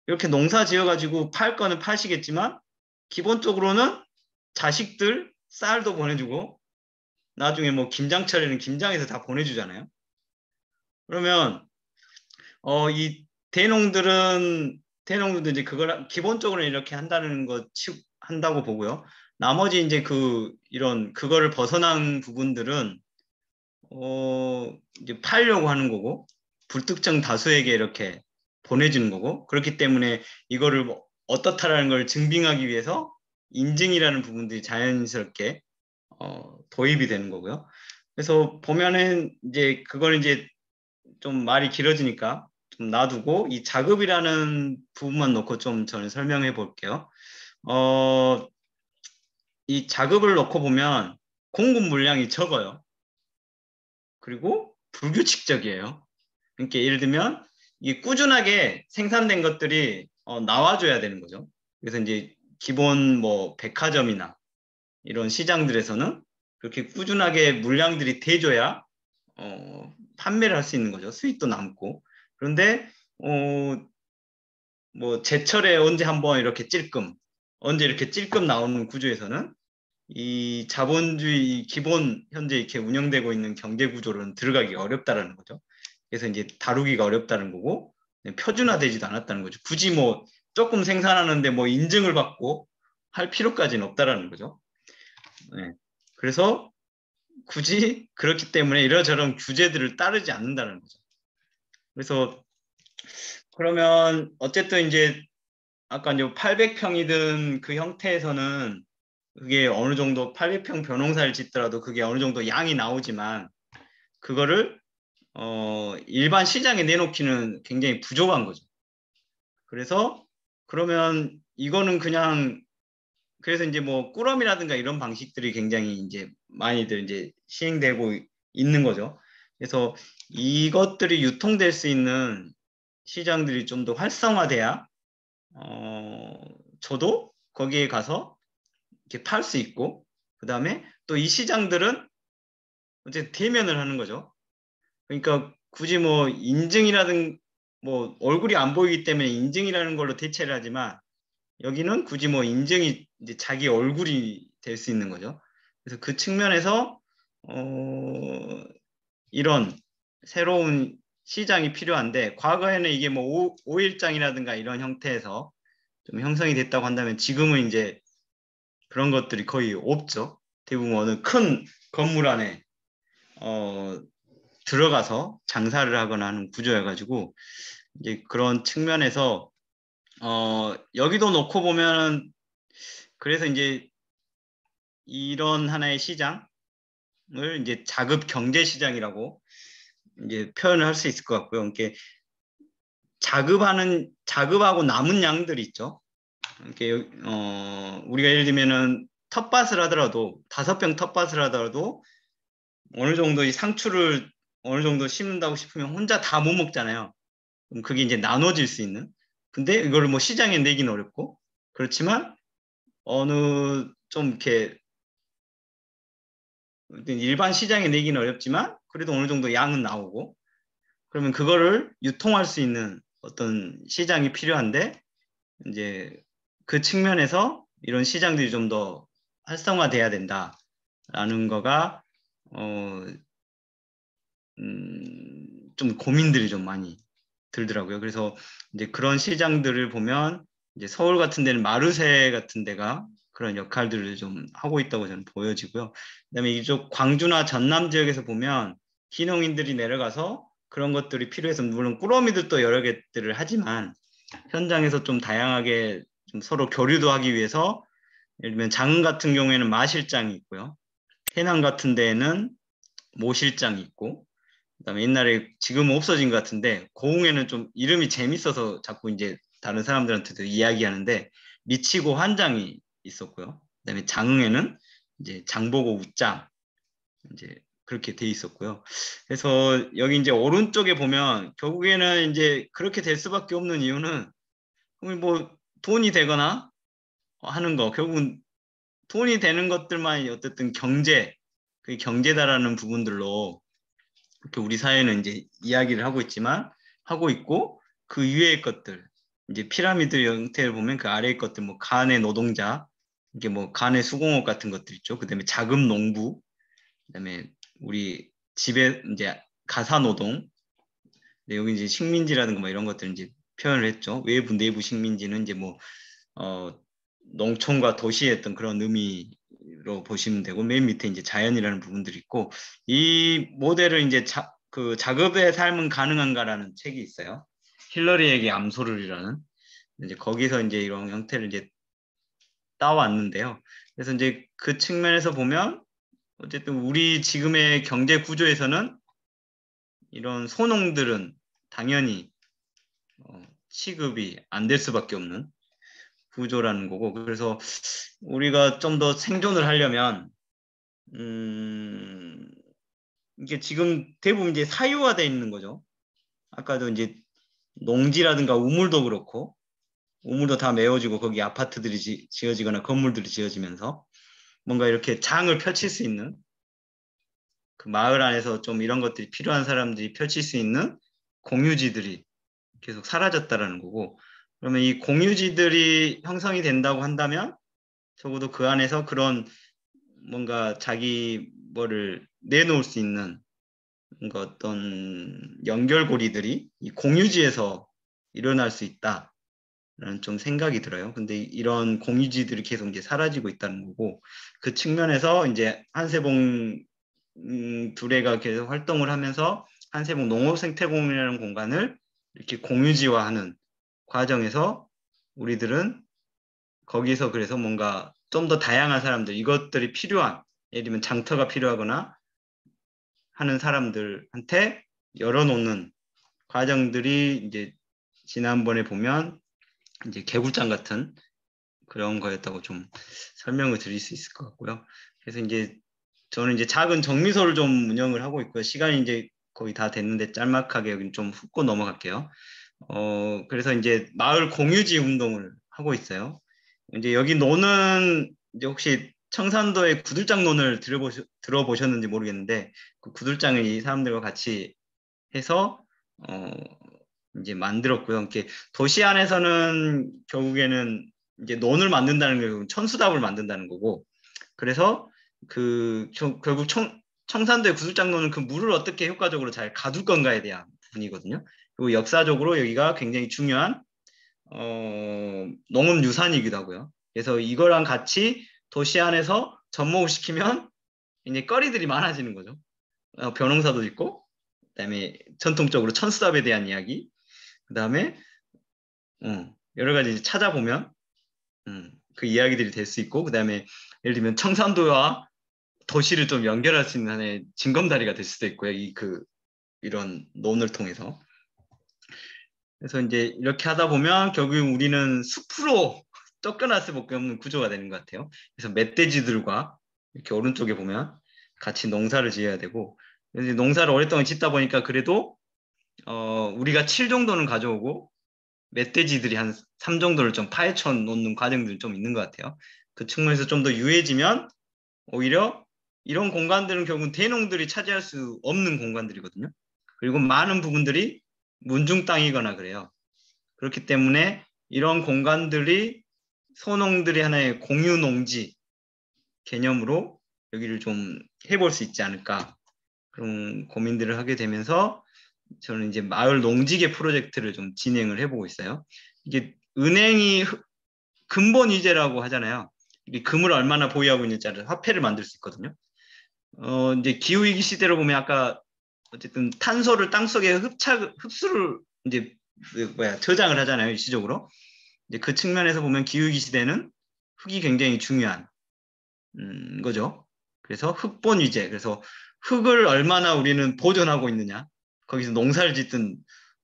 이렇게 농사 지어가지고 팔 거는 파시겠지만 기본적으로는 자식들 쌀도 보내주고 나중에 뭐 김장철에는 김장해서 다 보내주잖아요. 그러면 이 대농들도 이제 그걸 기본적으로 이렇게 한다는 거 한다고 보고요. 나머지 이제 이런 그거를 벗어난 부분들은 이제 팔려고 하는 거고 불특정 다수에게 이렇게 보내주는 거고 그렇기 때문에 이거를 뭐 어떻다라는 걸 증빙하기 위해서 인증이라는 부분들이 자연스럽게 도입이 되는 거고요. 그래서 보면은 이제 그거는 이제 좀 말이 길어지니까 좀 놔두고 이 자급이라는 부분만 놓고 좀 저는 설명해 볼게요. 어, 이 자급을 놓고 보면 공급 물량이 적어요. 그리고 불규칙적이에요. 그러니까 예를 들면 이 꾸준하게 생산된 것들이 나와줘야 되는 거죠. 그래서 이제 기본 뭐 백화점이나 이런 시장들에서는 그렇게 꾸준하게 물량들이 돼줘야 판매를 할 수 있는 거죠. 수익도 남고. 그런데 뭐 제철에 언제 한번 이렇게 언제 이렇게 찔끔 나오는 구조에서는 이 자본주의 기본 현재 이렇게 운영되고 있는 경제 구조로는 들어가기 어렵다라는 거죠. 그래서 이제 다루기가 어렵다는 거고 표준화되지도 않았다는 거죠. 굳이 뭐 조금 생산하는데 뭐 인증을 받고 할 필요까지는 없다라는 거죠. 네. 그래서 굳이 그렇기 때문에 이러저런 규제들을 따르지 않는다는 거죠. 그래서 그러면 어쨌든 이제 아까 이제 800평이든 그 형태에서는 그게 어느 정도 800평 벼농사를 짓더라도 그게 어느 정도 양이 나오지만 그거를 일반 시장에 내놓기는 굉장히 부족한 거죠. 그래서 그러면 이거는 그냥 그래서 이제 뭐 꾸러미라든가 이런 방식들이 굉장히 이제 많이들 이제 시행되고 있는 거죠. 그래서 이것들이 유통될 수 있는 시장들이 좀 더 활성화돼야 저도 거기에 가서 이렇게 팔 수 있고 그다음에 또 이 시장들은 이제 대면을 하는 거죠. 그러니까 굳이 뭐 뭐 얼굴이 안 보이기 때문에 인증이라는 걸로 대체를 하지만 여기는 굳이 뭐 인증이 이제 자기 얼굴이 될 수 있는 거죠. 그래서 그 측면에서 이런 새로운 시장이 필요한데 과거에는 이게 뭐 오일장이라든가 이런 형태에서 좀 형성이 됐다고 한다면 지금은 이제 그런 것들이 거의 없죠. 대부분 어느 큰 건물 안에 들어가서 장사를 하거나 하는 구조여가지고 이제 그런 측면에서 여기도 놓고 보면 그래서 이제 이런 하나의 시장을 이제 자급 경제 시장이라고 이제 표현을 할 수 있을 것 같고요. 이렇게 자급하고 남은 양들이 있죠. 이렇게 우리가 예를 들면은 텃밭을 하더라도 5평 텃밭을 하더라도 어느 정도 이 상추를 어느 정도 심는다고 싶으면 혼자 다 못 먹잖아요. 그럼 그게 이제 나눠질 수 있는. 근데 이거를 뭐 시장에 내기는 어렵고 그렇지만 어느 좀 이렇게 일반 시장에 내기는 어렵지만 그래도 어느 정도 양은 나오고 그러면 그거를 유통할 수 있는 어떤 시장이 필요한데 이제 그 측면에서 이런 시장들이 좀 더 활성화돼야 된다라는 거가 어, 좀 고민들이 좀 많이 들더라고요. 그래서 이제 그런 시장들을 보면 이제 서울 같은 데는 마르세 같은 데가 그런 역할들을 좀 하고 있다고 저는 보여지고요. 그다음에 이쪽 광주나 전남 지역에서 보면 기농인들이 내려가서 그런 것들이 필요해서 물론 꾸러미들도 여러 개들을 하지만 현장에서 좀 다양하게 좀 서로 교류도 하기 위해서 예를 들면 장흥 같은 경우에는 마실장이 있고요. 해남 같은 데에는 모실장이 있고 그다음에 옛날에 지금은 없어진 것 같은데 고흥에는 좀 이름이 재밌어서 자꾸 이제 다른 사람들한테도 이야기하는데 미치고 환장이 있었고요. 그다음에 장흥에는 이제 장보고 웃장 이제 그렇게 돼 있었고요. 그래서 여기 이제 오른쪽에 보면 결국에는 이제 그렇게 될 수밖에 없는 이유는 뭐 돈이 되거나 하는 거 결국은 돈이 되는 것들만 어쨌든 그 경제다라는 부분들로 이렇게 우리 사회는 이제 이야기를 하고 있지만 하고 있고 그 위의 것들 이제 피라미드 형태를 보면 그 아래의 것들 뭐 간의 노동자 이게 뭐 간의 수공업 같은 것들 있죠. 그다음에 자금 농부 그다음에 우리 집에 이제 가사 노동 여기 이제 식민지라든가 뭐 이런 것들 이제 표현을 했죠. 외부 내부 식민지는 이제 뭐 어, 농촌과 도시의 어떤 그런 의미로 보시면 되고 맨 밑에 이제 자연이라는 부분들이 있고 이 모델을 이제 그 작업의 삶은 가능한가라는 책이 있어요. 힐러리에게 암소를이라는 이제 거기서 이제 이런 형태를 이제 따왔는데요. 그래서 이제 그 측면에서 보면 어쨌든 우리 지금의 경제 구조에서는 이런 소농들은 당연히 취급이 안 될 수밖에 없는 구조라는 거고 그래서 우리가 좀 더 생존을 하려면 음, 이게 지금 대부분 이제 사유화돼 있는 거죠. 아까도 이제 농지라든가 우물도 그렇고 우물도 다 메워지고 거기 아파트들이 지어지거나 건물들이 지어지면서 뭔가 이렇게 장을 펼칠 수 있는 그 마을 안에서 좀 이런 것들이 필요한 사람들이 펼칠 수 있는 공유지들이 계속 사라졌다라는 거고 그러면 이 공유지들이 형성이 된다고 한다면 적어도 그 안에서 그런 뭔가 자기 뭐를 내놓을 수 있는 뭔가 어떤 연결고리들이 이 공유지에서 일어날 수 있다라는 좀 생각이 들어요. 근데 이런 공유지들이 계속 이제 사라지고 있다는 거고 그 측면에서 이제 한세봉 두레가 계속 활동을 하면서 한세봉 농업생태공원이라는 공간을 이렇게 공유지화하는 과정에서 우리들은 거기서 그래서 뭔가 좀 더 다양한 사람들, 이것들이 필요한, 예를 들면 장터가 필요하거나 하는 사람들한테 열어놓는 과정들이 이제 지난번에 보면 이제 개굴장 같은 그런 거였다고 좀 설명을 드릴 수 있을 것 같고요. 그래서 이제 저는 이제 작은 정미소를 좀 운영을 하고 있고요. 시간이 이제 거의 다 됐는데 짤막하게 여기 좀 훑고 넘어갈게요. 그래서 이제 마을 공유지 운동을 하고 있어요. 이제 여기 노는 이제 혹시 청산도의 구들장 논을 들어보셨는지 모르겠는데 그 구들장을 이 사람들과 같이 해서 이제 만들었고요. 이렇게 도시 안에서는 결국에는 이제 논을 만든다는 게 천수답을 만든다는 거고, 그래서 결국 청산도의 구슬장로는 그 물을 어떻게 효과적으로 잘 가둘 건가에 대한 부분이거든요. 그리고 역사적으로 여기가 굉장히 중요한 농업 유산이기도 하고요. 그래서 이거랑 같이 도시 안에서 접목을 시키면 이제 거리들이 많아지는 거죠. 벼농사도 있고, 그다음에 전통적으로 천수답에 대한 이야기, 그다음에 여러 가지 이제 찾아보면 그 이야기들이 될 수 있고, 그다음에 예를 들면 청산도와 도시를 좀 연결할 수 있는 하나의 징검다리가 될 수도 있고요. 이런 논을 통해서. 그래서 이제 이렇게 하다 보면 결국 우리는 숲으로 쫓겨날 수밖에 없는 구조가 되는 것 같아요. 그래서 멧돼지들과 이렇게 오른쪽에 보면 같이 농사를 지어야 되고, 그래서 농사를 오랫동안 짓다 보니까 그래도 우리가 7 정도는 가져오고 멧돼지들이 한 3 정도를 좀 파헤쳐 놓는 과정들이 좀 있는 것 같아요. 그 측면에서 좀 더 유해지면 오히려 이런 공간들은 결국은 대농들이 차지할 수 없는 공간들이거든요. 그리고 많은 부분들이 문중 땅이거나 그래요. 그렇기 때문에 이런 공간들이 소농들이 하나의 공유 농지 개념으로 여기를 좀 해볼 수 있지 않을까, 그런 고민들을 하게 되면서 저는 이제 마을 농지계 프로젝트를 좀 진행을 해보고 있어요. 이게 은행이 근본 위제라고 하잖아요. 이 금을 얼마나 보유하고 있는지를 화폐를 만들 수 있거든요. 이제 기후위기 시대로 보면 아까 어쨌든 탄소를 땅속에 흡수를 이제 저장을 하잖아요, 일시적으로. 이제 그 측면에서 보면 기후위기 시대는 흙이 굉장히 중요한 거죠. 그래서 흙본 위제, 그래서 흙을 얼마나 우리는 보존하고 있느냐, 거기서 농사를 짓든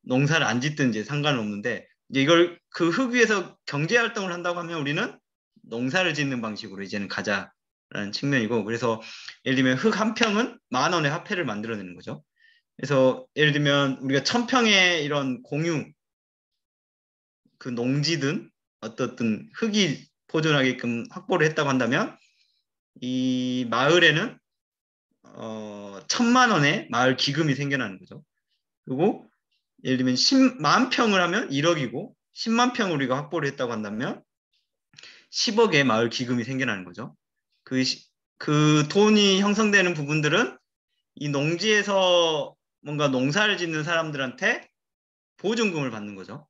농사를 안 짓든 이제 상관은 없는데, 이제 이걸 그 흙 위에서 경제 활동을 한다고 하면 우리는 농사를 짓는 방식으로 이제는 가자라는 측면이고, 그래서 예를 들면 흙 한 평은 10,000원의 화폐를 만들어내는 거죠. 그래서 예를 들면 우리가 1,000평의 이런 공유 그 농지든 어떻든 흙이 보존하게끔 확보를 했다고 한다면 이 마을에는 1,000,000원의 마을 기금이 생겨나는 거죠. 그리고 예를 들면 10만 평을 하면 1억이고 10만 평을 우리가 확보를 했다고 한다면 10억의 마을 기금이 생겨나는 거죠. 그 돈이 형성되는 부분들은 이 농지에서 뭔가 농사를 짓는 사람들한테 보증금을 받는 거죠.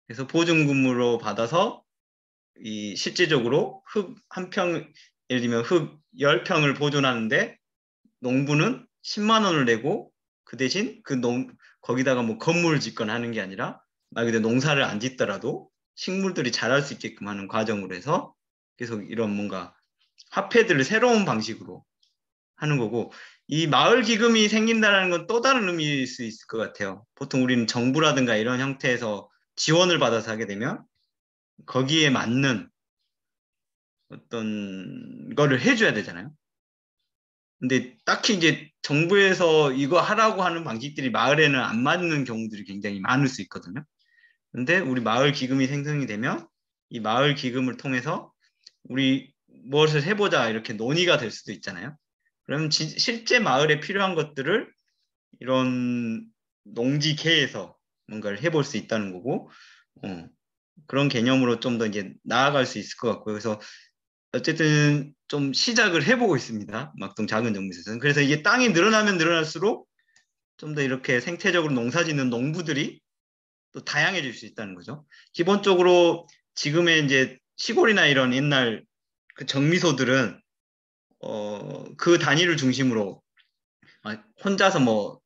그래서 보증금으로 받아서 이 실제적으로 흙 한 평, 예를 들면 흙 10평을 보존하는데 농부는 10만 원을 내고 그 대신 거기다가 뭐 건물을 짓거나 하는 게 아니라 말 그대로 농사를 안 짓더라도 식물들이 자랄 수 있게끔 하는 과정으로 해서 계속 이런 뭔가 화폐들을 새로운 방식으로 하는 거고, 이 마을 기금이 생긴다는 건 또 다른 의미일 수 있을 것 같아요. 보통 우리는 정부라든가 이런 형태에서 지원을 받아서 하게 되면 거기에 맞는 어떤 거를 해줘야 되잖아요. 근데 딱히 이제 정부에서 이거 하라고 하는 방식들이 마을에는 안 맞는 경우들이 굉장히 많을 수 있거든요. 근데 우리 마을 기금이 생성이 되면 이 마을 기금을 통해서 우리 무엇을 해보자 이렇게 논의가 될 수도 있잖아요. 그러면 실제 마을에 필요한 것들을 이런 농지계에서 뭔가를 해볼 수 있다는 거고, 그런 개념으로 좀 더 이제 나아갈 수 있을 것 같고요. 그래서 어쨌든 좀 시작을 해보고 있습니다. 막동 작은 정부에서는. 그래서 이게 땅이 늘어나면 늘어날수록 좀 더 이렇게 생태적으로 농사 짓는 농부들이 또 다양해질 수 있다는 거죠. 기본적으로 지금의 이제 시골이나 이런 옛날 그 정미소들은 그 단위를 중심으로 혼자서 뭐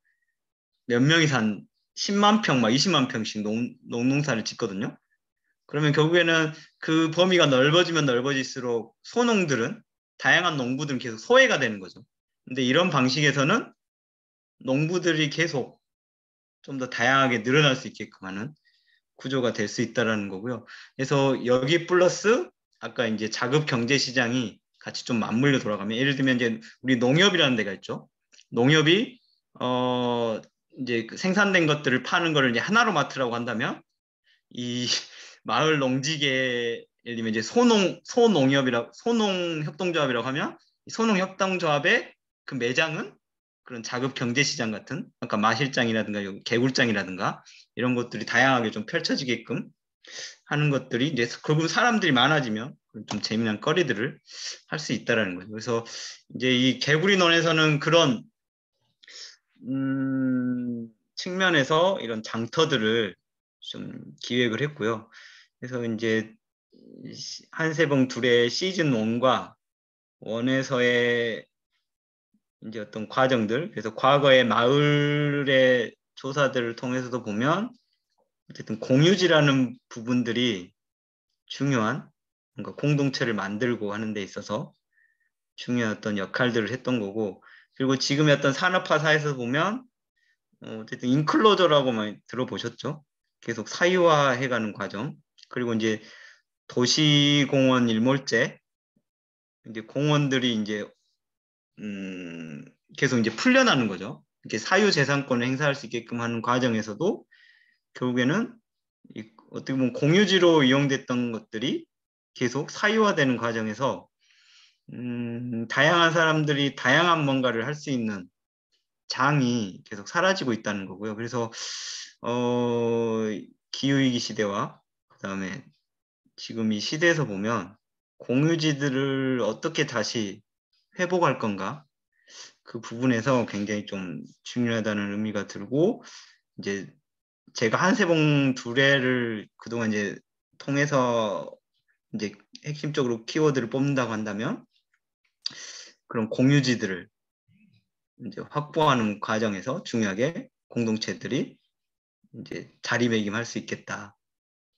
몇 명이 산 10만 평, 막 20만 평씩 농사를 짓거든요. 그러면 결국에는 그 범위가 넓어지면 넓어질수록 소농들은 다양한 농부들은 계속 소외가 되는 거죠. 근데 이런 방식에서는 농부들이 계속 좀 더 다양하게 늘어날 수 있게끔 하는 구조가 될 수 있다라는 거고요. 그래서 여기 플러스 아까 이제 자급 경제 시장이 같이 좀 맞물려 돌아가면, 예를 들면 이제 우리 농협이라는 데가 있죠. 농협이 이제 그 생산된 것들을 파는 거를 이제 하나로 마트라고 한다면 이 마을 농지계 예를 들면 이제 소농협동조합이라고 하면 소농협동조합의 그 매장은 그런 자급 경제 시장 같은 아까 마실장이라든가 개굴장이라든가 이런 것들이 다양하게 좀 펼쳐지게끔 하는 것들이 이제 결국 사람들이 많아지면 좀 재미난 거리들을 할 수 있다라는 거죠. 그래서 이제 이 개구리논에서는 그런 측면에서 이런 장터들을 좀 기획을 했고요. 그래서 이제 한세봉 둘의 시즌 1과 원에서의 이제 어떤 과정들, 그래서 과거의 마을의 조사들을 통해서도 보면 어쨌든 공유지라는 부분들이 중요한 뭔가 공동체를 만들고 하는 데 있어서 중요한 어떤 역할들을 했던 거고, 그리고 지금의 어떤 산업화 사에서 보면 어쨌든 인클로저라고 많이 들어보셨죠? 계속 사유화해가는 과정. 그리고 이제 도시공원 일몰제, 이제 공원들이 이제 계속 이제 풀려나는 거죠. 이렇게 사유재산권을 행사할 수 있게끔 하는 과정에서도 결국에는 어떻게 보면 공유지로 이용됐던 것들이 계속 사유화되는 과정에서 다양한 사람들이 다양한 뭔가를 할 수 있는 장이 계속 사라지고 있다는 거고요. 그래서 기후위기 시대와 그다음에 지금 이 시대에서 보면 공유지들을 어떻게 다시 회복할 건가? 그 부분에서 굉장히 좀 중요하다는 의미가 들고, 이제 제가 한세봉 두레를 그동안 이제 통해서 이제 핵심적으로 키워드를 뽑는다고 한다면 그런 공유지들을 이제 확보하는 과정에서 중요하게 공동체들이 이제 자리매김할 수 있겠다.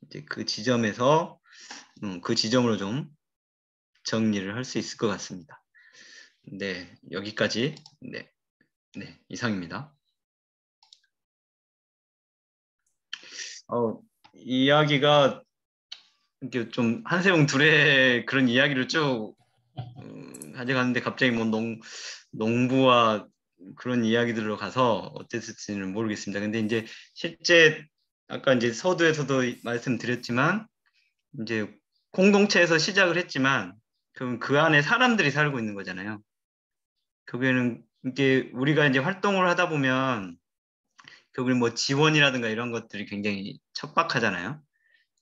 이제 그 지점에서 그 지점으로 좀 정리를 할 수 있을 것 같습니다. 네, 여기까지 네, 이상입니다. 이야기가 이렇게 좀 한세웅 둘의 그런 이야기를 쭉 가져갔는데 갑자기 뭐 농부와 그런 이야기들로 가서 어땠을지는 모르겠습니다. 근데 이제 실제 아까 이제 서두에서도 말씀드렸지만 이제 공동체에서 시작을 했지만 그럼 그 안에 사람들이 살고 있는 거잖아요. 결국에는 이게 우리가 이제 활동을 하다 보면 결국엔 뭐 지원이라든가 이런 것들이 굉장히 척박하잖아요.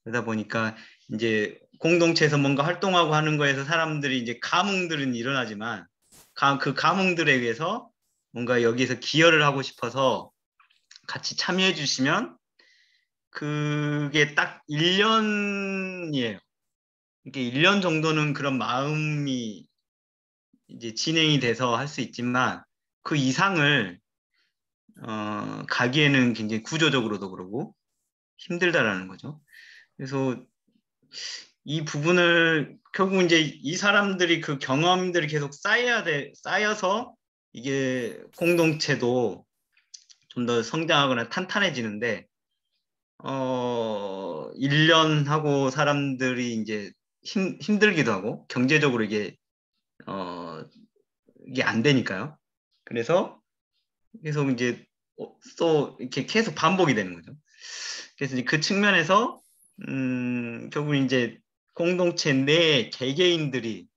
그러다 보니까 이제 공동체에서 뭔가 활동하고 하는 거에서 사람들이 이제 감흥들은 일어나지만 그 감흥들에 의해서 뭔가 여기에서 기여를 하고 싶어서 같이 참여해 주시면 그게 딱 1년이에요. 이게 1년 정도는 그런 마음이 이제 진행이 돼서 할 수 있지만 그 이상을 가기에는 굉장히 구조적으로도 그러고 힘들다라는 거죠. 그래서 이 부분을 결국 이제 이 사람들이 그 경험들이 계속 쌓여서 이게 공동체도 좀 더 성장하거나 탄탄해지는데 1년 하고 사람들이 이제 힘들기도 하고 경제적으로 어, 이게 안 되니까요. 그래서 계속 이제 또 이렇게 계속 반복이 되는 거죠. 그래서 그 측면에서 결국 이제 공동체 내 개개인들이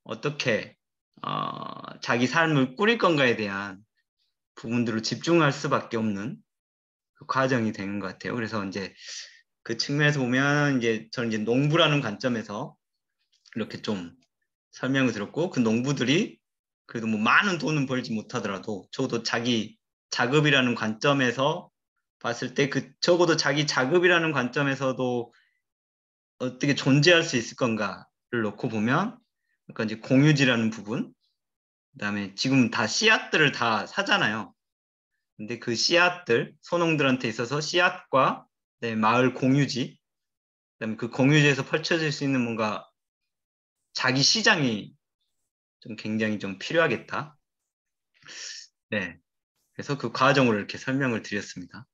어떻게 자기 삶을 꾸릴 건가에 대한 부분들을 집중할 수밖에 없는 그 과정이 되는 것 같아요. 그래서 이제 그 측면에서 보면 이제 저는 이제 농부라는 관점에서 이렇게 좀 설명을 들었고 그 농부들이 그래도 뭐 많은 돈은 벌지 못하더라도 적어도 자기 자급이라는 관점에서 봤을 때 그 적어도 자기 자급이라는 관점에서도 어떻게 존재할 수 있을 건가를 놓고 보면 그러니까 이제 공유지라는 부분 그다음에 지금 다 씨앗들을 다 사잖아요. 근데 그 씨앗들 소농들한테 있어서 씨앗과 네, 마을 공유지 그다음에 그 공유지에서 펼쳐질 수 있는 뭔가 자기 시장이 좀 굉장히 좀 필요하겠다. 네. 그래서 그 과정을 이렇게 설명을 드렸습니다.